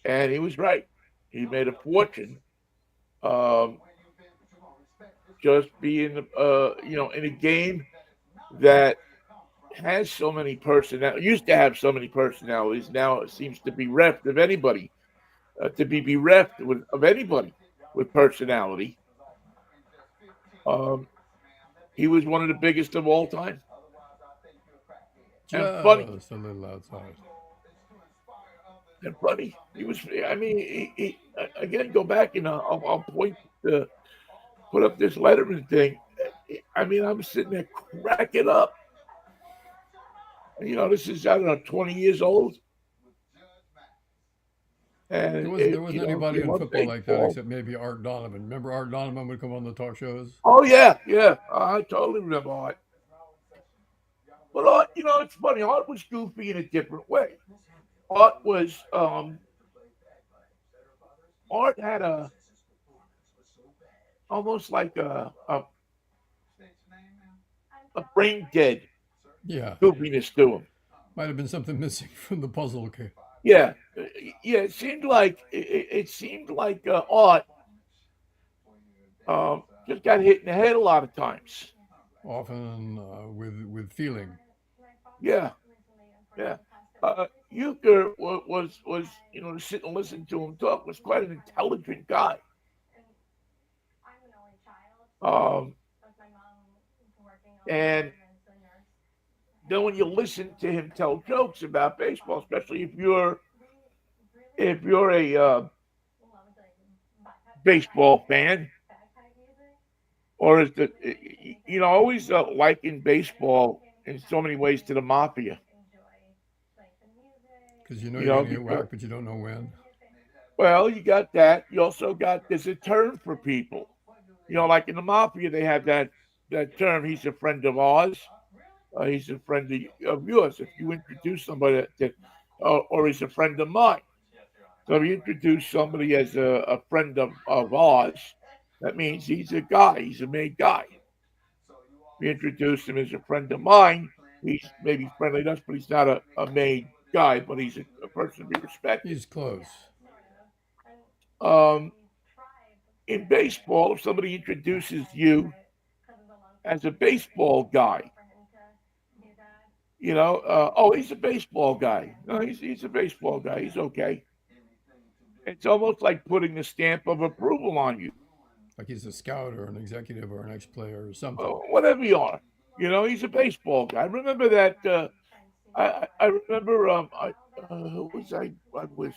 [SPEAKER 1] And he was right. He made a fortune, um, just being in a game that has so many personalities. Used to have so many personalities. Now it seems to be bereft of anybody. To be bereft of anybody with personality. Um, he was one of the biggest of all time, and funny.
[SPEAKER 2] Just a little outside.
[SPEAKER 1] And funny. He was. I mean, again, go back and I'll point to put up this Letterman thing. I mean, I'm sitting there cracking up. This is, I don't know, 20 years old,
[SPEAKER 2] There
[SPEAKER 1] and
[SPEAKER 2] wasn't there wasn't
[SPEAKER 1] if
[SPEAKER 2] anybody
[SPEAKER 1] you
[SPEAKER 2] in
[SPEAKER 1] love
[SPEAKER 2] football like that
[SPEAKER 1] baseball.
[SPEAKER 2] except maybe Art Donovan. Remember Art Donovan would come on the talk shows?
[SPEAKER 1] Oh yeah, yeah, I totally remember Art. But Art, it's funny. Art was goofy in a different way. Art was Art had a almost like a brain dead
[SPEAKER 2] Yeah.
[SPEAKER 1] goofiness to him.
[SPEAKER 2] Might have been something missing from the puzzle. Okay.
[SPEAKER 1] Yeah, yeah. It seemed like Art just got hit in the head a lot of times.
[SPEAKER 2] Often with feeling.
[SPEAKER 1] Yeah, yeah. Euchre was to sit and listen to him talk, was quite an intelligent guy. Um, and then when you listen to him tell jokes about baseball, especially if you're a baseball fan, or is the always liken baseball in so many ways to the mafia.
[SPEAKER 2] Because you know
[SPEAKER 1] You
[SPEAKER 2] you're
[SPEAKER 1] know,
[SPEAKER 2] going to get
[SPEAKER 1] because
[SPEAKER 2] whacked, but you don't know when.
[SPEAKER 1] well, you got that. You also got there's a term for people. Like in the mafia, they have that term. He's a friend of ours. He's a friend of yours. If you introduce somebody or he's a friend of mine. So if you introduce somebody as a friend of ours, that means he's a guy. He's a made guy. If you introduce him as a friend of mine, he's maybe friendly to us, but he's not a made guy, but he's a person to be respected.
[SPEAKER 2] He's close.
[SPEAKER 1] Um, in baseball, if somebody introduces you as a baseball guy, oh, he's a baseball guy. No, he's a baseball guy. He's okay. It's almost like putting a stamp of approval on you.
[SPEAKER 2] Like he's a scout or an executive or an ex-player or something.
[SPEAKER 1] Whatever you are. He's a baseball guy. I remember that. I remember. Who was I was?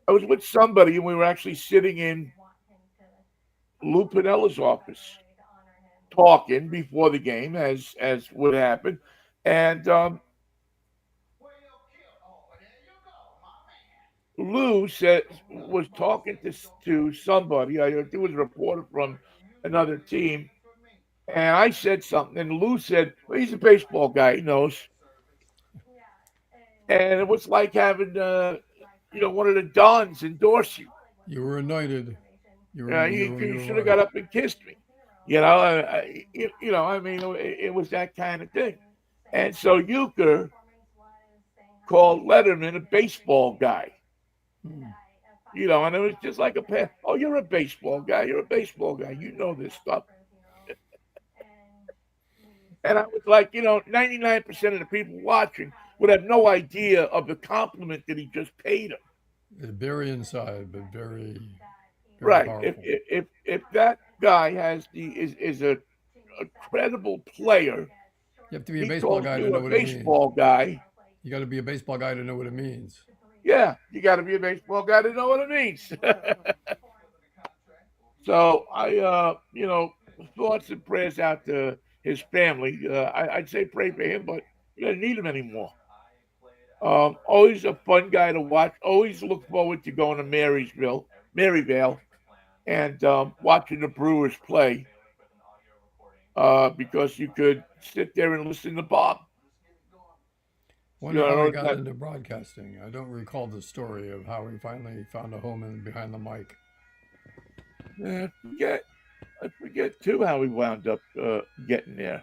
[SPEAKER 1] I was with somebody, and we were actually sitting in Lou Pinella's office talking before the game, as would happen, and Lou said was talking to somebody. It was a reporter from another team, and I said something, and Lou said, "Well, he's a baseball guy. He knows." And it was like having one of the Dons endorse you.
[SPEAKER 2] You were anointed. You were
[SPEAKER 1] You,
[SPEAKER 2] you were
[SPEAKER 1] you
[SPEAKER 2] you
[SPEAKER 1] should have
[SPEAKER 2] were
[SPEAKER 1] got up and kissed me. I mean, it was that kind of thing. And so Euchre called Letterman a baseball guy.
[SPEAKER 2] Hmm.
[SPEAKER 1] And it was just like a pass. Oh, you're a baseball guy. You're a baseball guy. You know this stuff. And I was like, 99% of the people watching would have no idea of the compliment that he just paid him.
[SPEAKER 2] Very inside, but very, very
[SPEAKER 1] Right. If
[SPEAKER 2] powerful.
[SPEAKER 1] if if that guy is a credible player,
[SPEAKER 2] You have to be a
[SPEAKER 1] he
[SPEAKER 2] baseball
[SPEAKER 1] calls
[SPEAKER 2] guy to
[SPEAKER 1] you
[SPEAKER 2] know
[SPEAKER 1] a
[SPEAKER 2] what it means.
[SPEAKER 1] baseball guy.
[SPEAKER 2] You got to be a baseball guy to know what it means.
[SPEAKER 1] Yeah, you got to be a baseball guy to know what it means. So thoughts and prayers out to his family. I'd say pray for him, but you don't need him anymore. Always a fun guy to watch. Always look forward to going to Maryvale, and watching the Brewers play because you could sit there and listen to Bob. You
[SPEAKER 2] Wonder how he
[SPEAKER 1] know
[SPEAKER 2] got
[SPEAKER 1] that.
[SPEAKER 2] into broadcasting. I don't recall the story of how he finally found a home in behind the mic.
[SPEAKER 1] I forget too how he wound up getting there.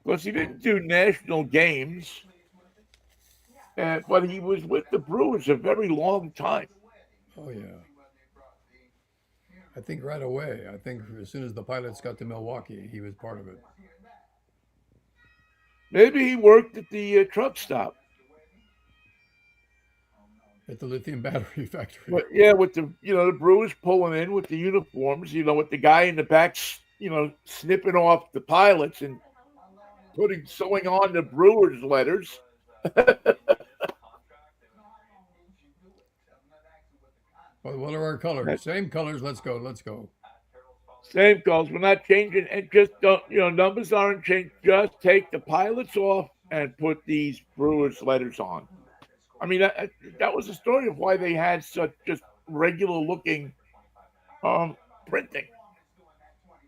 [SPEAKER 1] Because he didn't do national games, but he was with the Brewers a very long time.
[SPEAKER 2] Oh yeah, I think right away. I think as soon as the pilots got to Milwaukee, he was part of it.
[SPEAKER 1] Maybe he worked at the truck stop.
[SPEAKER 2] At the lithium battery factory.
[SPEAKER 1] But yeah, with the Brewers pulling in with the uniforms, with the guy in the back, snipping off the pilots and sewing on the Brewers letters.
[SPEAKER 2] Well, what are our colors? Same colors. Let's go. Let's go.
[SPEAKER 1] Same goals. We're not changing, and just don't. Numbers aren't changed. Just take the pilots off and put these Brewers letters on. I mean, that was the story of why they had such just regular looking um, printing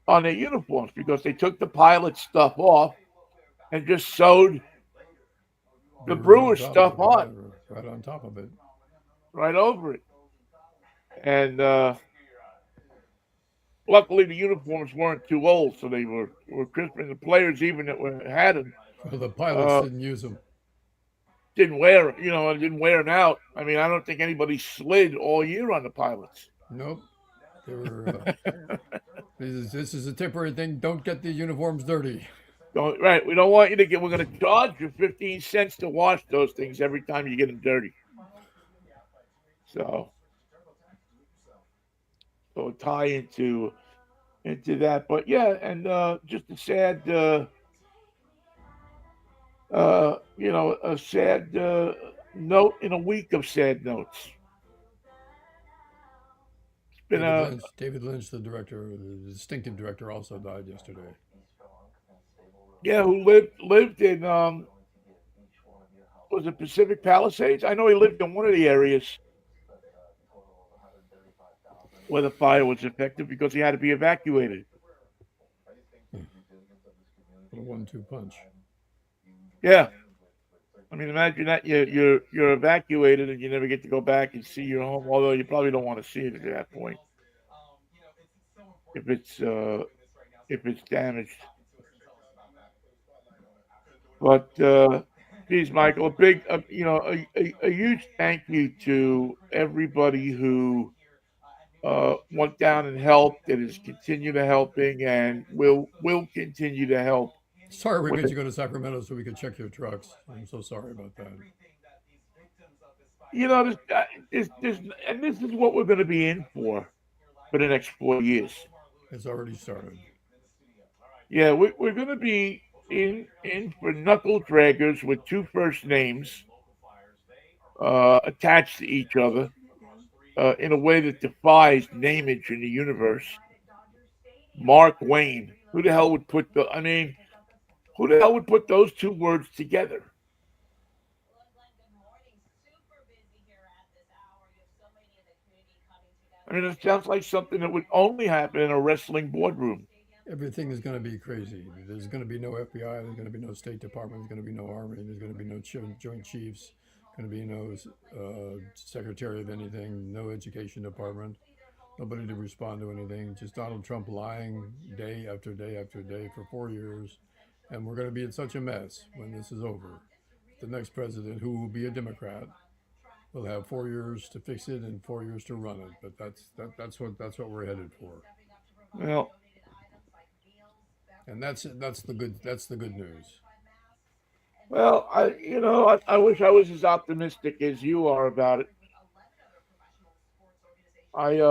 [SPEAKER 1] on their uniforms, because they took the pilot stuff off and just sewed the
[SPEAKER 2] Brewers on
[SPEAKER 1] Brewers
[SPEAKER 2] top of
[SPEAKER 1] stuff
[SPEAKER 2] it.
[SPEAKER 1] on
[SPEAKER 2] Right on top of it.
[SPEAKER 1] right over it. And luckily, the uniforms weren't too old, so they were crisp. And the players, even that had them,
[SPEAKER 2] Well, the pilots
[SPEAKER 1] uh,
[SPEAKER 2] didn't use them.
[SPEAKER 1] didn't wear them out. I mean, I don't think anybody slid all year on the pilots.
[SPEAKER 2] Nope. They were. This is a temporary thing. Don't get the uniforms dirty.
[SPEAKER 1] Right. We don't want you to get. We're going to charge you 15 cents to wash those things every time you get them dirty. So, tie into that. But yeah, and just a sad, a sad note in a week of sad notes. It's been
[SPEAKER 2] David
[SPEAKER 1] a
[SPEAKER 2] Lynch. David Lynch, the director, the distinctive director, also died yesterday.
[SPEAKER 1] Yeah, who lived in was it Pacific Palisades? I know he lived in one of the areas where the fire was affected because he had to be evacuated.
[SPEAKER 2] What a 1-2 punch.
[SPEAKER 1] Yeah, I mean, imagine that you're evacuated and you never get to go back and see your home. Although you probably don't want to see it at that point if it's uh, if it's damaged. But geez, Michael, a big a huge thank you to everybody who went down and helped, that is continue to helping, and will continue to help.
[SPEAKER 2] Sorry we
[SPEAKER 1] With
[SPEAKER 2] made you go to Sacramento so we could check your trucks. I'm so sorry about that.
[SPEAKER 1] this is what we're going to be in for the next 4 years.
[SPEAKER 2] It's already started.
[SPEAKER 1] Yeah, we're going to be in for knuckle draggers with two first names attached to each other in a way that defies nameage in the universe. Mark Wayne. Who the hell would put the? I mean, who the hell would put those two words together? I mean, it sounds like something that would only happen in a wrestling boardroom.
[SPEAKER 2] Everything is going to be crazy. There's going to be no FBI. There's going to be no State Department. There's going to be no Army. There's going to be no Joint Chiefs. Going to be no Secretary of anything. No Education Department. Nobody to respond to anything. Just Donald Trump lying day after day after day for 4 years. And we're going to be in such a mess when this is over. The next president, who will be a Democrat, will have 4 years to fix it and 4 years to run it. But that's what we're headed for.
[SPEAKER 1] Well,
[SPEAKER 2] And that's the good news.
[SPEAKER 1] well, I wish I was as optimistic as you are about it. I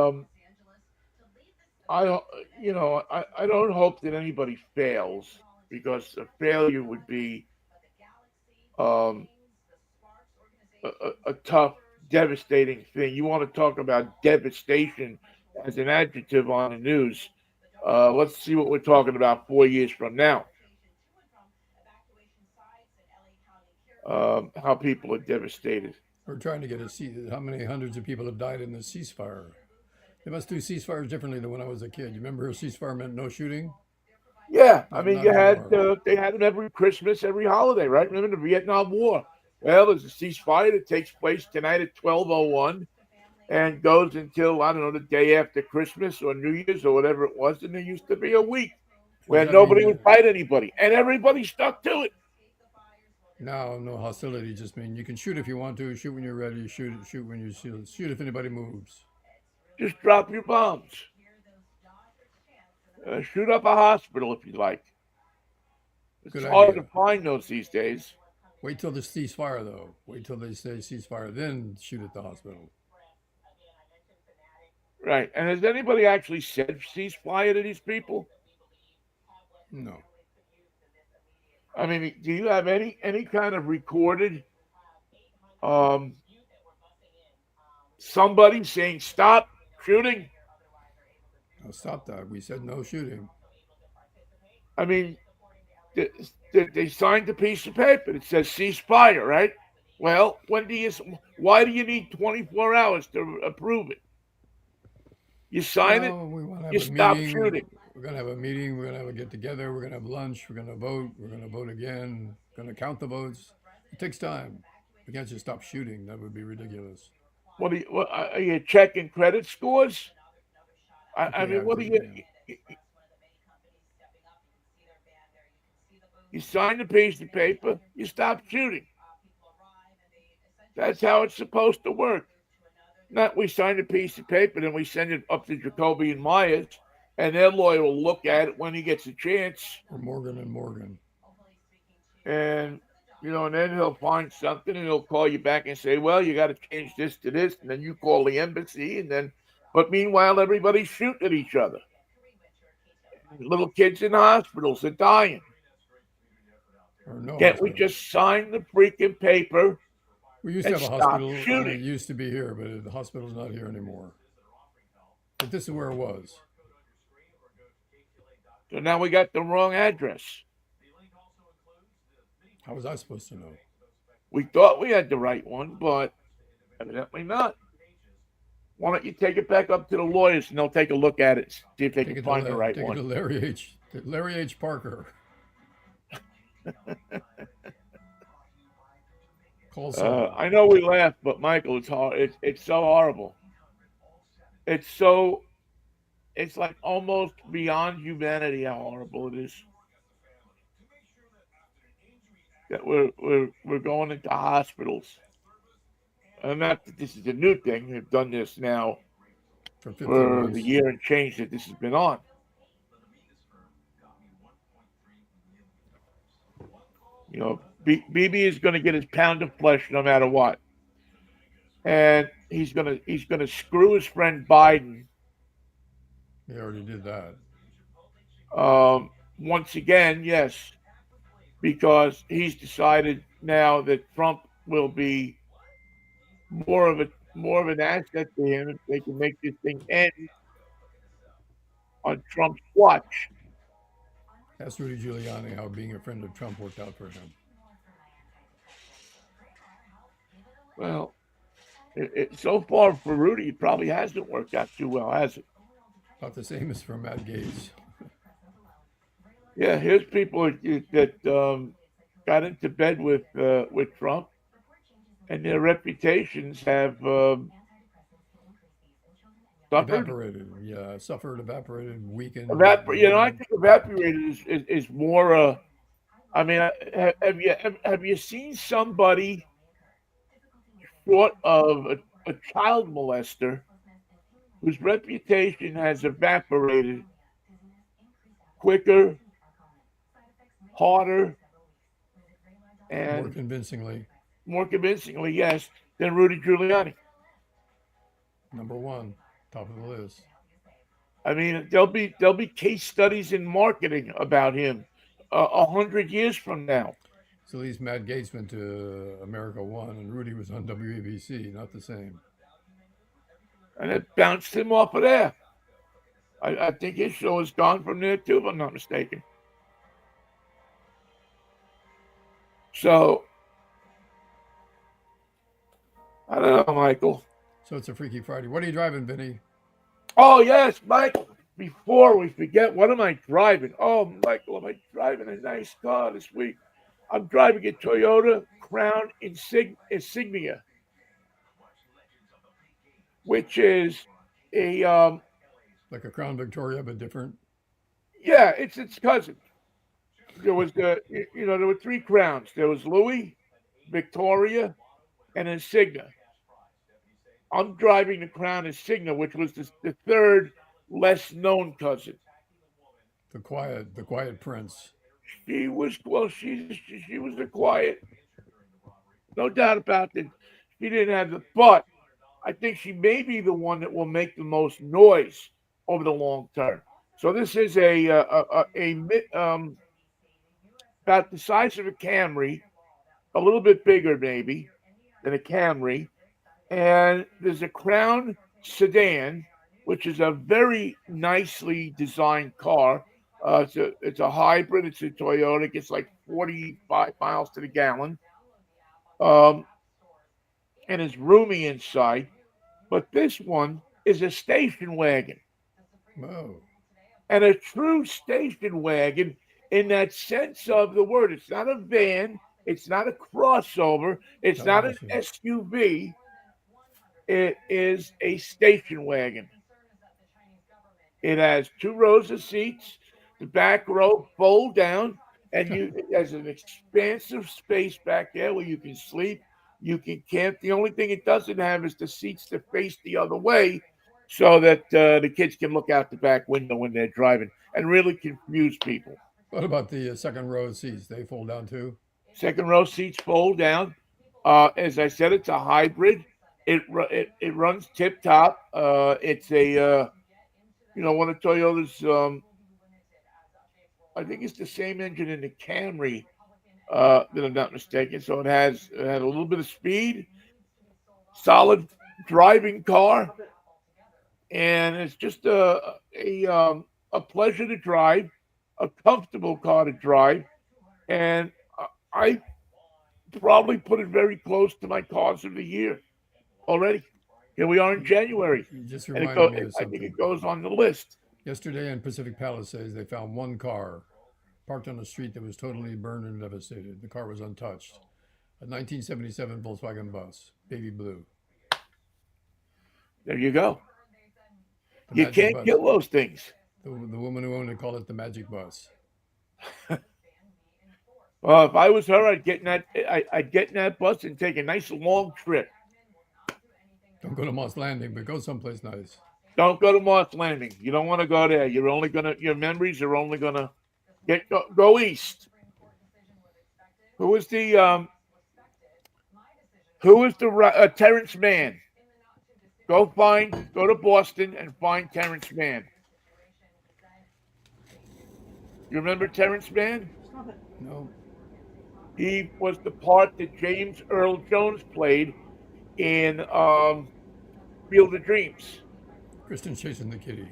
[SPEAKER 1] I I don't hope that anybody fails because a failure would be um a tough, devastating thing. You want to talk about devastation as an adjective on the news? Let's see what we're talking about 4 years from now. How people are devastated.
[SPEAKER 2] We're trying to get a cease. How many hundreds of people have died in the ceasefire? They must do ceasefires differently than when I was a kid. You remember a ceasefire meant no shooting?
[SPEAKER 1] Yeah, I
[SPEAKER 2] Not
[SPEAKER 1] mean,
[SPEAKER 2] not anymore.
[SPEAKER 1] they had them every Christmas, every holiday, right? Remember the Vietnam War? Well, there's a ceasefire that takes place tonight at 12:01 and goes until I don't know the day after Christmas or New Year's or whatever it was. And there used to be a week
[SPEAKER 2] Does
[SPEAKER 1] where
[SPEAKER 2] that mean
[SPEAKER 1] nobody would fight anybody, and everybody stuck to it.
[SPEAKER 2] now no hostility? Just mean you can shoot if you want to, shoot when you're ready, shoot when you shoot if anybody moves.
[SPEAKER 1] Just drop your bombs, shoot up a hospital if you like.
[SPEAKER 2] Good
[SPEAKER 1] It's hard to
[SPEAKER 2] idea.
[SPEAKER 1] find those these days,
[SPEAKER 2] Wait till the ceasefire though. Wait till they say ceasefire, then shoot at the hospital.
[SPEAKER 1] right? And has anybody actually said ceasefire to these people?
[SPEAKER 2] No.
[SPEAKER 1] I mean, do you have any kind of recorded um, somebody saying stop shooting?
[SPEAKER 2] No, stop that. We said no shooting.
[SPEAKER 1] I mean, they signed a piece of paper that says ceasefire, right? Well, why do you need 24 hours to approve it? You sign it,
[SPEAKER 2] Well, we want to have
[SPEAKER 1] you
[SPEAKER 2] a
[SPEAKER 1] stop
[SPEAKER 2] meeting.
[SPEAKER 1] shooting.
[SPEAKER 2] We're going to have a meeting. We're going to have a get together. We're going to have lunch. We're going to vote. We're going to vote again. Going to count the votes. It takes time. We can't just stop shooting. That would be ridiculous.
[SPEAKER 1] What are you checking credit scores?
[SPEAKER 2] If
[SPEAKER 1] I
[SPEAKER 2] we
[SPEAKER 1] mean,
[SPEAKER 2] have
[SPEAKER 1] what
[SPEAKER 2] to,
[SPEAKER 1] are
[SPEAKER 2] yeah.
[SPEAKER 1] you sign the piece of paper, you stop shooting. That's how it's supposed to work. Not we sign a piece of paper, then we send it up to Jacoby and Myers, and their lawyer will look at it when he gets a chance,
[SPEAKER 2] Or Morgan and Morgan.
[SPEAKER 1] and and then he'll find something, and he'll call you back and say, "Well, you got to change this to this," and then you call the embassy, and then, but meanwhile, everybody's shooting at each other. Little kids in hospitals are dying.
[SPEAKER 2] Or no
[SPEAKER 1] Can't we
[SPEAKER 2] hospital.
[SPEAKER 1] just sign the freaking paper
[SPEAKER 2] We used to
[SPEAKER 1] and
[SPEAKER 2] have a
[SPEAKER 1] stop
[SPEAKER 2] hospital, and it
[SPEAKER 1] shooting?
[SPEAKER 2] used to be here, but the hospital's not here anymore. But this is where it was.
[SPEAKER 1] So now we got the wrong address.
[SPEAKER 2] How was I supposed to know?
[SPEAKER 1] We thought we had the right one, but evidently not. Why don't you take it back up to the lawyers and they'll take a look at it, see if they
[SPEAKER 2] Take
[SPEAKER 1] can
[SPEAKER 2] it to
[SPEAKER 1] find the right
[SPEAKER 2] take it
[SPEAKER 1] one.
[SPEAKER 2] to Larry H. Parker. Call Saul.
[SPEAKER 1] I know we laugh, but Michael, it's hard. It's so horrible. It's so it's like almost beyond humanity how horrible it is that we're going into hospitals. And not that this is a new thing. We've done this now
[SPEAKER 2] For 15
[SPEAKER 1] for the
[SPEAKER 2] months.
[SPEAKER 1] year and change that this has been on. BB is going to get his pound of flesh no matter what, and he's gonna screw his friend Biden
[SPEAKER 2] He already did that.
[SPEAKER 1] once again. Yes, because he's decided now that Trump will be more of an asset to him if they can make this thing end on Trump's watch.
[SPEAKER 2] Ask Rudy Giuliani how being a friend of Trump worked out for him.
[SPEAKER 1] Well, so far for Rudy, it probably hasn't worked out too well, has it?
[SPEAKER 2] About the same as for Matt Gaetz.
[SPEAKER 1] Yeah, here's people that got into bed with Trump, and their reputations have Suffered.
[SPEAKER 2] Evaporated. Yeah, suffered, evaporated, weakened.
[SPEAKER 1] I think evaporated is more. I mean, have you seen somebody short of a child molester whose reputation has evaporated quicker, harder,
[SPEAKER 2] more
[SPEAKER 1] and
[SPEAKER 2] convincingly.
[SPEAKER 1] more convincingly, yes, than Rudy Giuliani?
[SPEAKER 2] Number one, top of the list.
[SPEAKER 1] I mean, there'll be case studies in marketing about him 100 years from now,
[SPEAKER 2] So at least Matt Gates went to America One, and Rudy was on WABC. Not the same.
[SPEAKER 1] and it bounced him off of there. I think his show is gone from there too, if I'm not mistaken. So I don't know, Michael.
[SPEAKER 2] So it's a Freaky Friday. What are you driving, Vinny?
[SPEAKER 1] Oh yes, Michael. Before we forget, what am I driving? Oh, Michael, am I driving a nice car this week? I'm driving a Toyota Crown Insignia, which is a
[SPEAKER 2] Like a Crown Victoria, but different.
[SPEAKER 1] yeah, it's its cousin. There was there were three crowns. There was Louis, Victoria, and Insignia. I'm driving the Crown Insignia, which was the third less known cousin.
[SPEAKER 2] The quiet prince.
[SPEAKER 1] She was well. She was the quiet, no doubt about it. She didn't have the, but I think she may be the one that will make the most noise over the long term. So this is about the size of a Camry, a little bit bigger maybe than a Camry, and there's a Crown sedan, which is a very nicely designed car. It's a hybrid. It's a Toyota. It gets like 45 miles to the gallon, um, and it's roomy inside. But this one is a station wagon,
[SPEAKER 2] Oh,
[SPEAKER 1] and a true station wagon in that sense of the word. It's not a van. It's not a crossover. It's
[SPEAKER 2] oh,
[SPEAKER 1] not
[SPEAKER 2] I
[SPEAKER 1] an
[SPEAKER 2] see.
[SPEAKER 1] SUV. It is a station wagon. It has two rows of seats. The back row fold down, and it has an expansive space back there where you can sleep, you can camp. The only thing it doesn't have is the seats that face the other way, so that the kids can look out the back window when they're driving and really confuse people.
[SPEAKER 2] What about the second row seats? They fold down too.
[SPEAKER 1] Second row seats fold down. As I said, it's a hybrid. It runs tip top. It's a one of Toyota's. I think it's the same engine in the Camry, that I'm not mistaken. So it had a little bit of speed, solid driving car, and it's just a pleasure to drive, a comfortable car to drive, and I probably put it very close to my cars of the year already. Here we are in January,
[SPEAKER 2] You just
[SPEAKER 1] and
[SPEAKER 2] reminded me of
[SPEAKER 1] I think
[SPEAKER 2] something.
[SPEAKER 1] it goes on the list.
[SPEAKER 2] Yesterday in Pacific Palisades, they found one car parked on a street that was totally burned and devastated. The car was untouched. A 1977 Volkswagen bus, baby blue.
[SPEAKER 1] There you go.
[SPEAKER 2] The
[SPEAKER 1] You
[SPEAKER 2] magic
[SPEAKER 1] can't
[SPEAKER 2] bus.
[SPEAKER 1] kill those things.
[SPEAKER 2] The woman who owned it called it the magic bus.
[SPEAKER 1] Well, if I was her, I'd get in that bus and take a nice long trip.
[SPEAKER 2] Don't go to Moss Landing, but go someplace nice.
[SPEAKER 1] Don't go to Moss Landing. You don't want to go there. Your memories are only gonna go east. Who is the Terrence Mann? Go to Boston and find Terrence Mann. You remember Terrence Mann?
[SPEAKER 2] No,
[SPEAKER 1] He was the part that James Earl Jones played in Field of Dreams.
[SPEAKER 2] Kristen's chasing the kitty.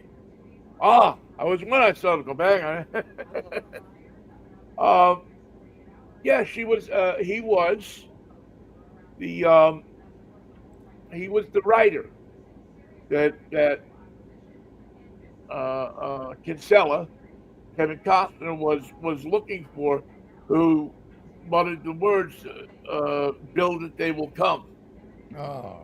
[SPEAKER 1] I was when I saw it go back. um, yeah, she was. The he was the writer that Kinsella, Kevin Costner was looking for, who muttered the words, "Build it, they will come."
[SPEAKER 2] Ah,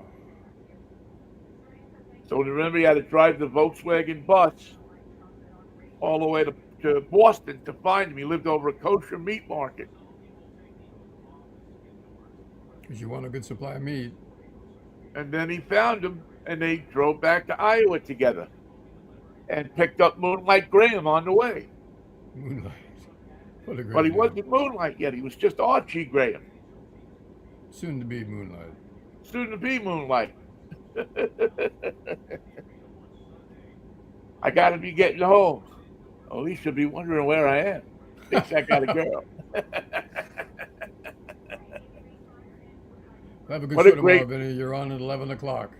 [SPEAKER 1] So remember, he had to drive the Volkswagen bus all the way to Boston to find him. He lived over a kosher meat market.
[SPEAKER 2] Because you want a good supply of meat.
[SPEAKER 1] And then he found him, and they drove back to Iowa together and picked up Moonlight Graham on the way.
[SPEAKER 2] Moonlight. What a great
[SPEAKER 1] But he
[SPEAKER 2] name.
[SPEAKER 1] wasn't Moonlight yet. He was just Archie Graham.
[SPEAKER 2] Soon to be Moonlight.
[SPEAKER 1] Soon to be Moonlight. I got to be getting home. Oh, he should be wondering where I am. Thinks I got a girl.
[SPEAKER 2] Have a good
[SPEAKER 1] What a
[SPEAKER 2] show tomorrow,
[SPEAKER 1] great-
[SPEAKER 2] Vinny. You're on at 11 o'clock.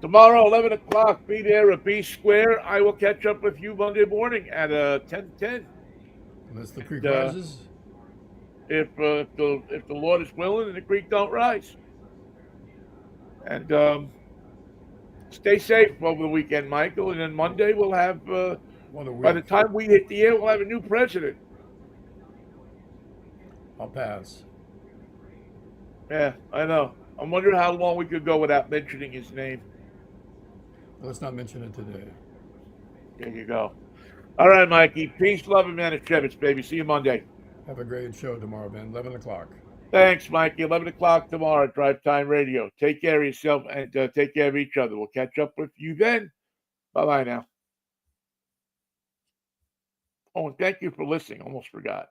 [SPEAKER 1] Tomorrow, 11 o'clock, be there at B Square. I will catch up with you Monday morning at 10:10.
[SPEAKER 2] Unless the creek
[SPEAKER 1] And,
[SPEAKER 2] rises.
[SPEAKER 1] If the Lord is willing and the creek don't rise. And stay safe over the weekend, Michael. And then Monday we'll have,
[SPEAKER 2] What a week.
[SPEAKER 1] by the time we hit the air, we'll have a new president.
[SPEAKER 2] I'll pass.
[SPEAKER 1] Yeah, I know. I'm wondering how long we could go without mentioning his name.
[SPEAKER 2] Let's not mention it today.
[SPEAKER 1] There you go. All right, Mikey. Peace, love, and Manischewitz, baby. See you Monday.
[SPEAKER 2] Have a great show tomorrow, Vin. 11 o'clock.
[SPEAKER 1] Thanks, Mikey. 11 o'clock tomorrow, Drive Time Radio. Take care of yourself and take care of each other. We'll catch up with you then. Bye-bye now. Oh, and thank you for listening. Almost forgot.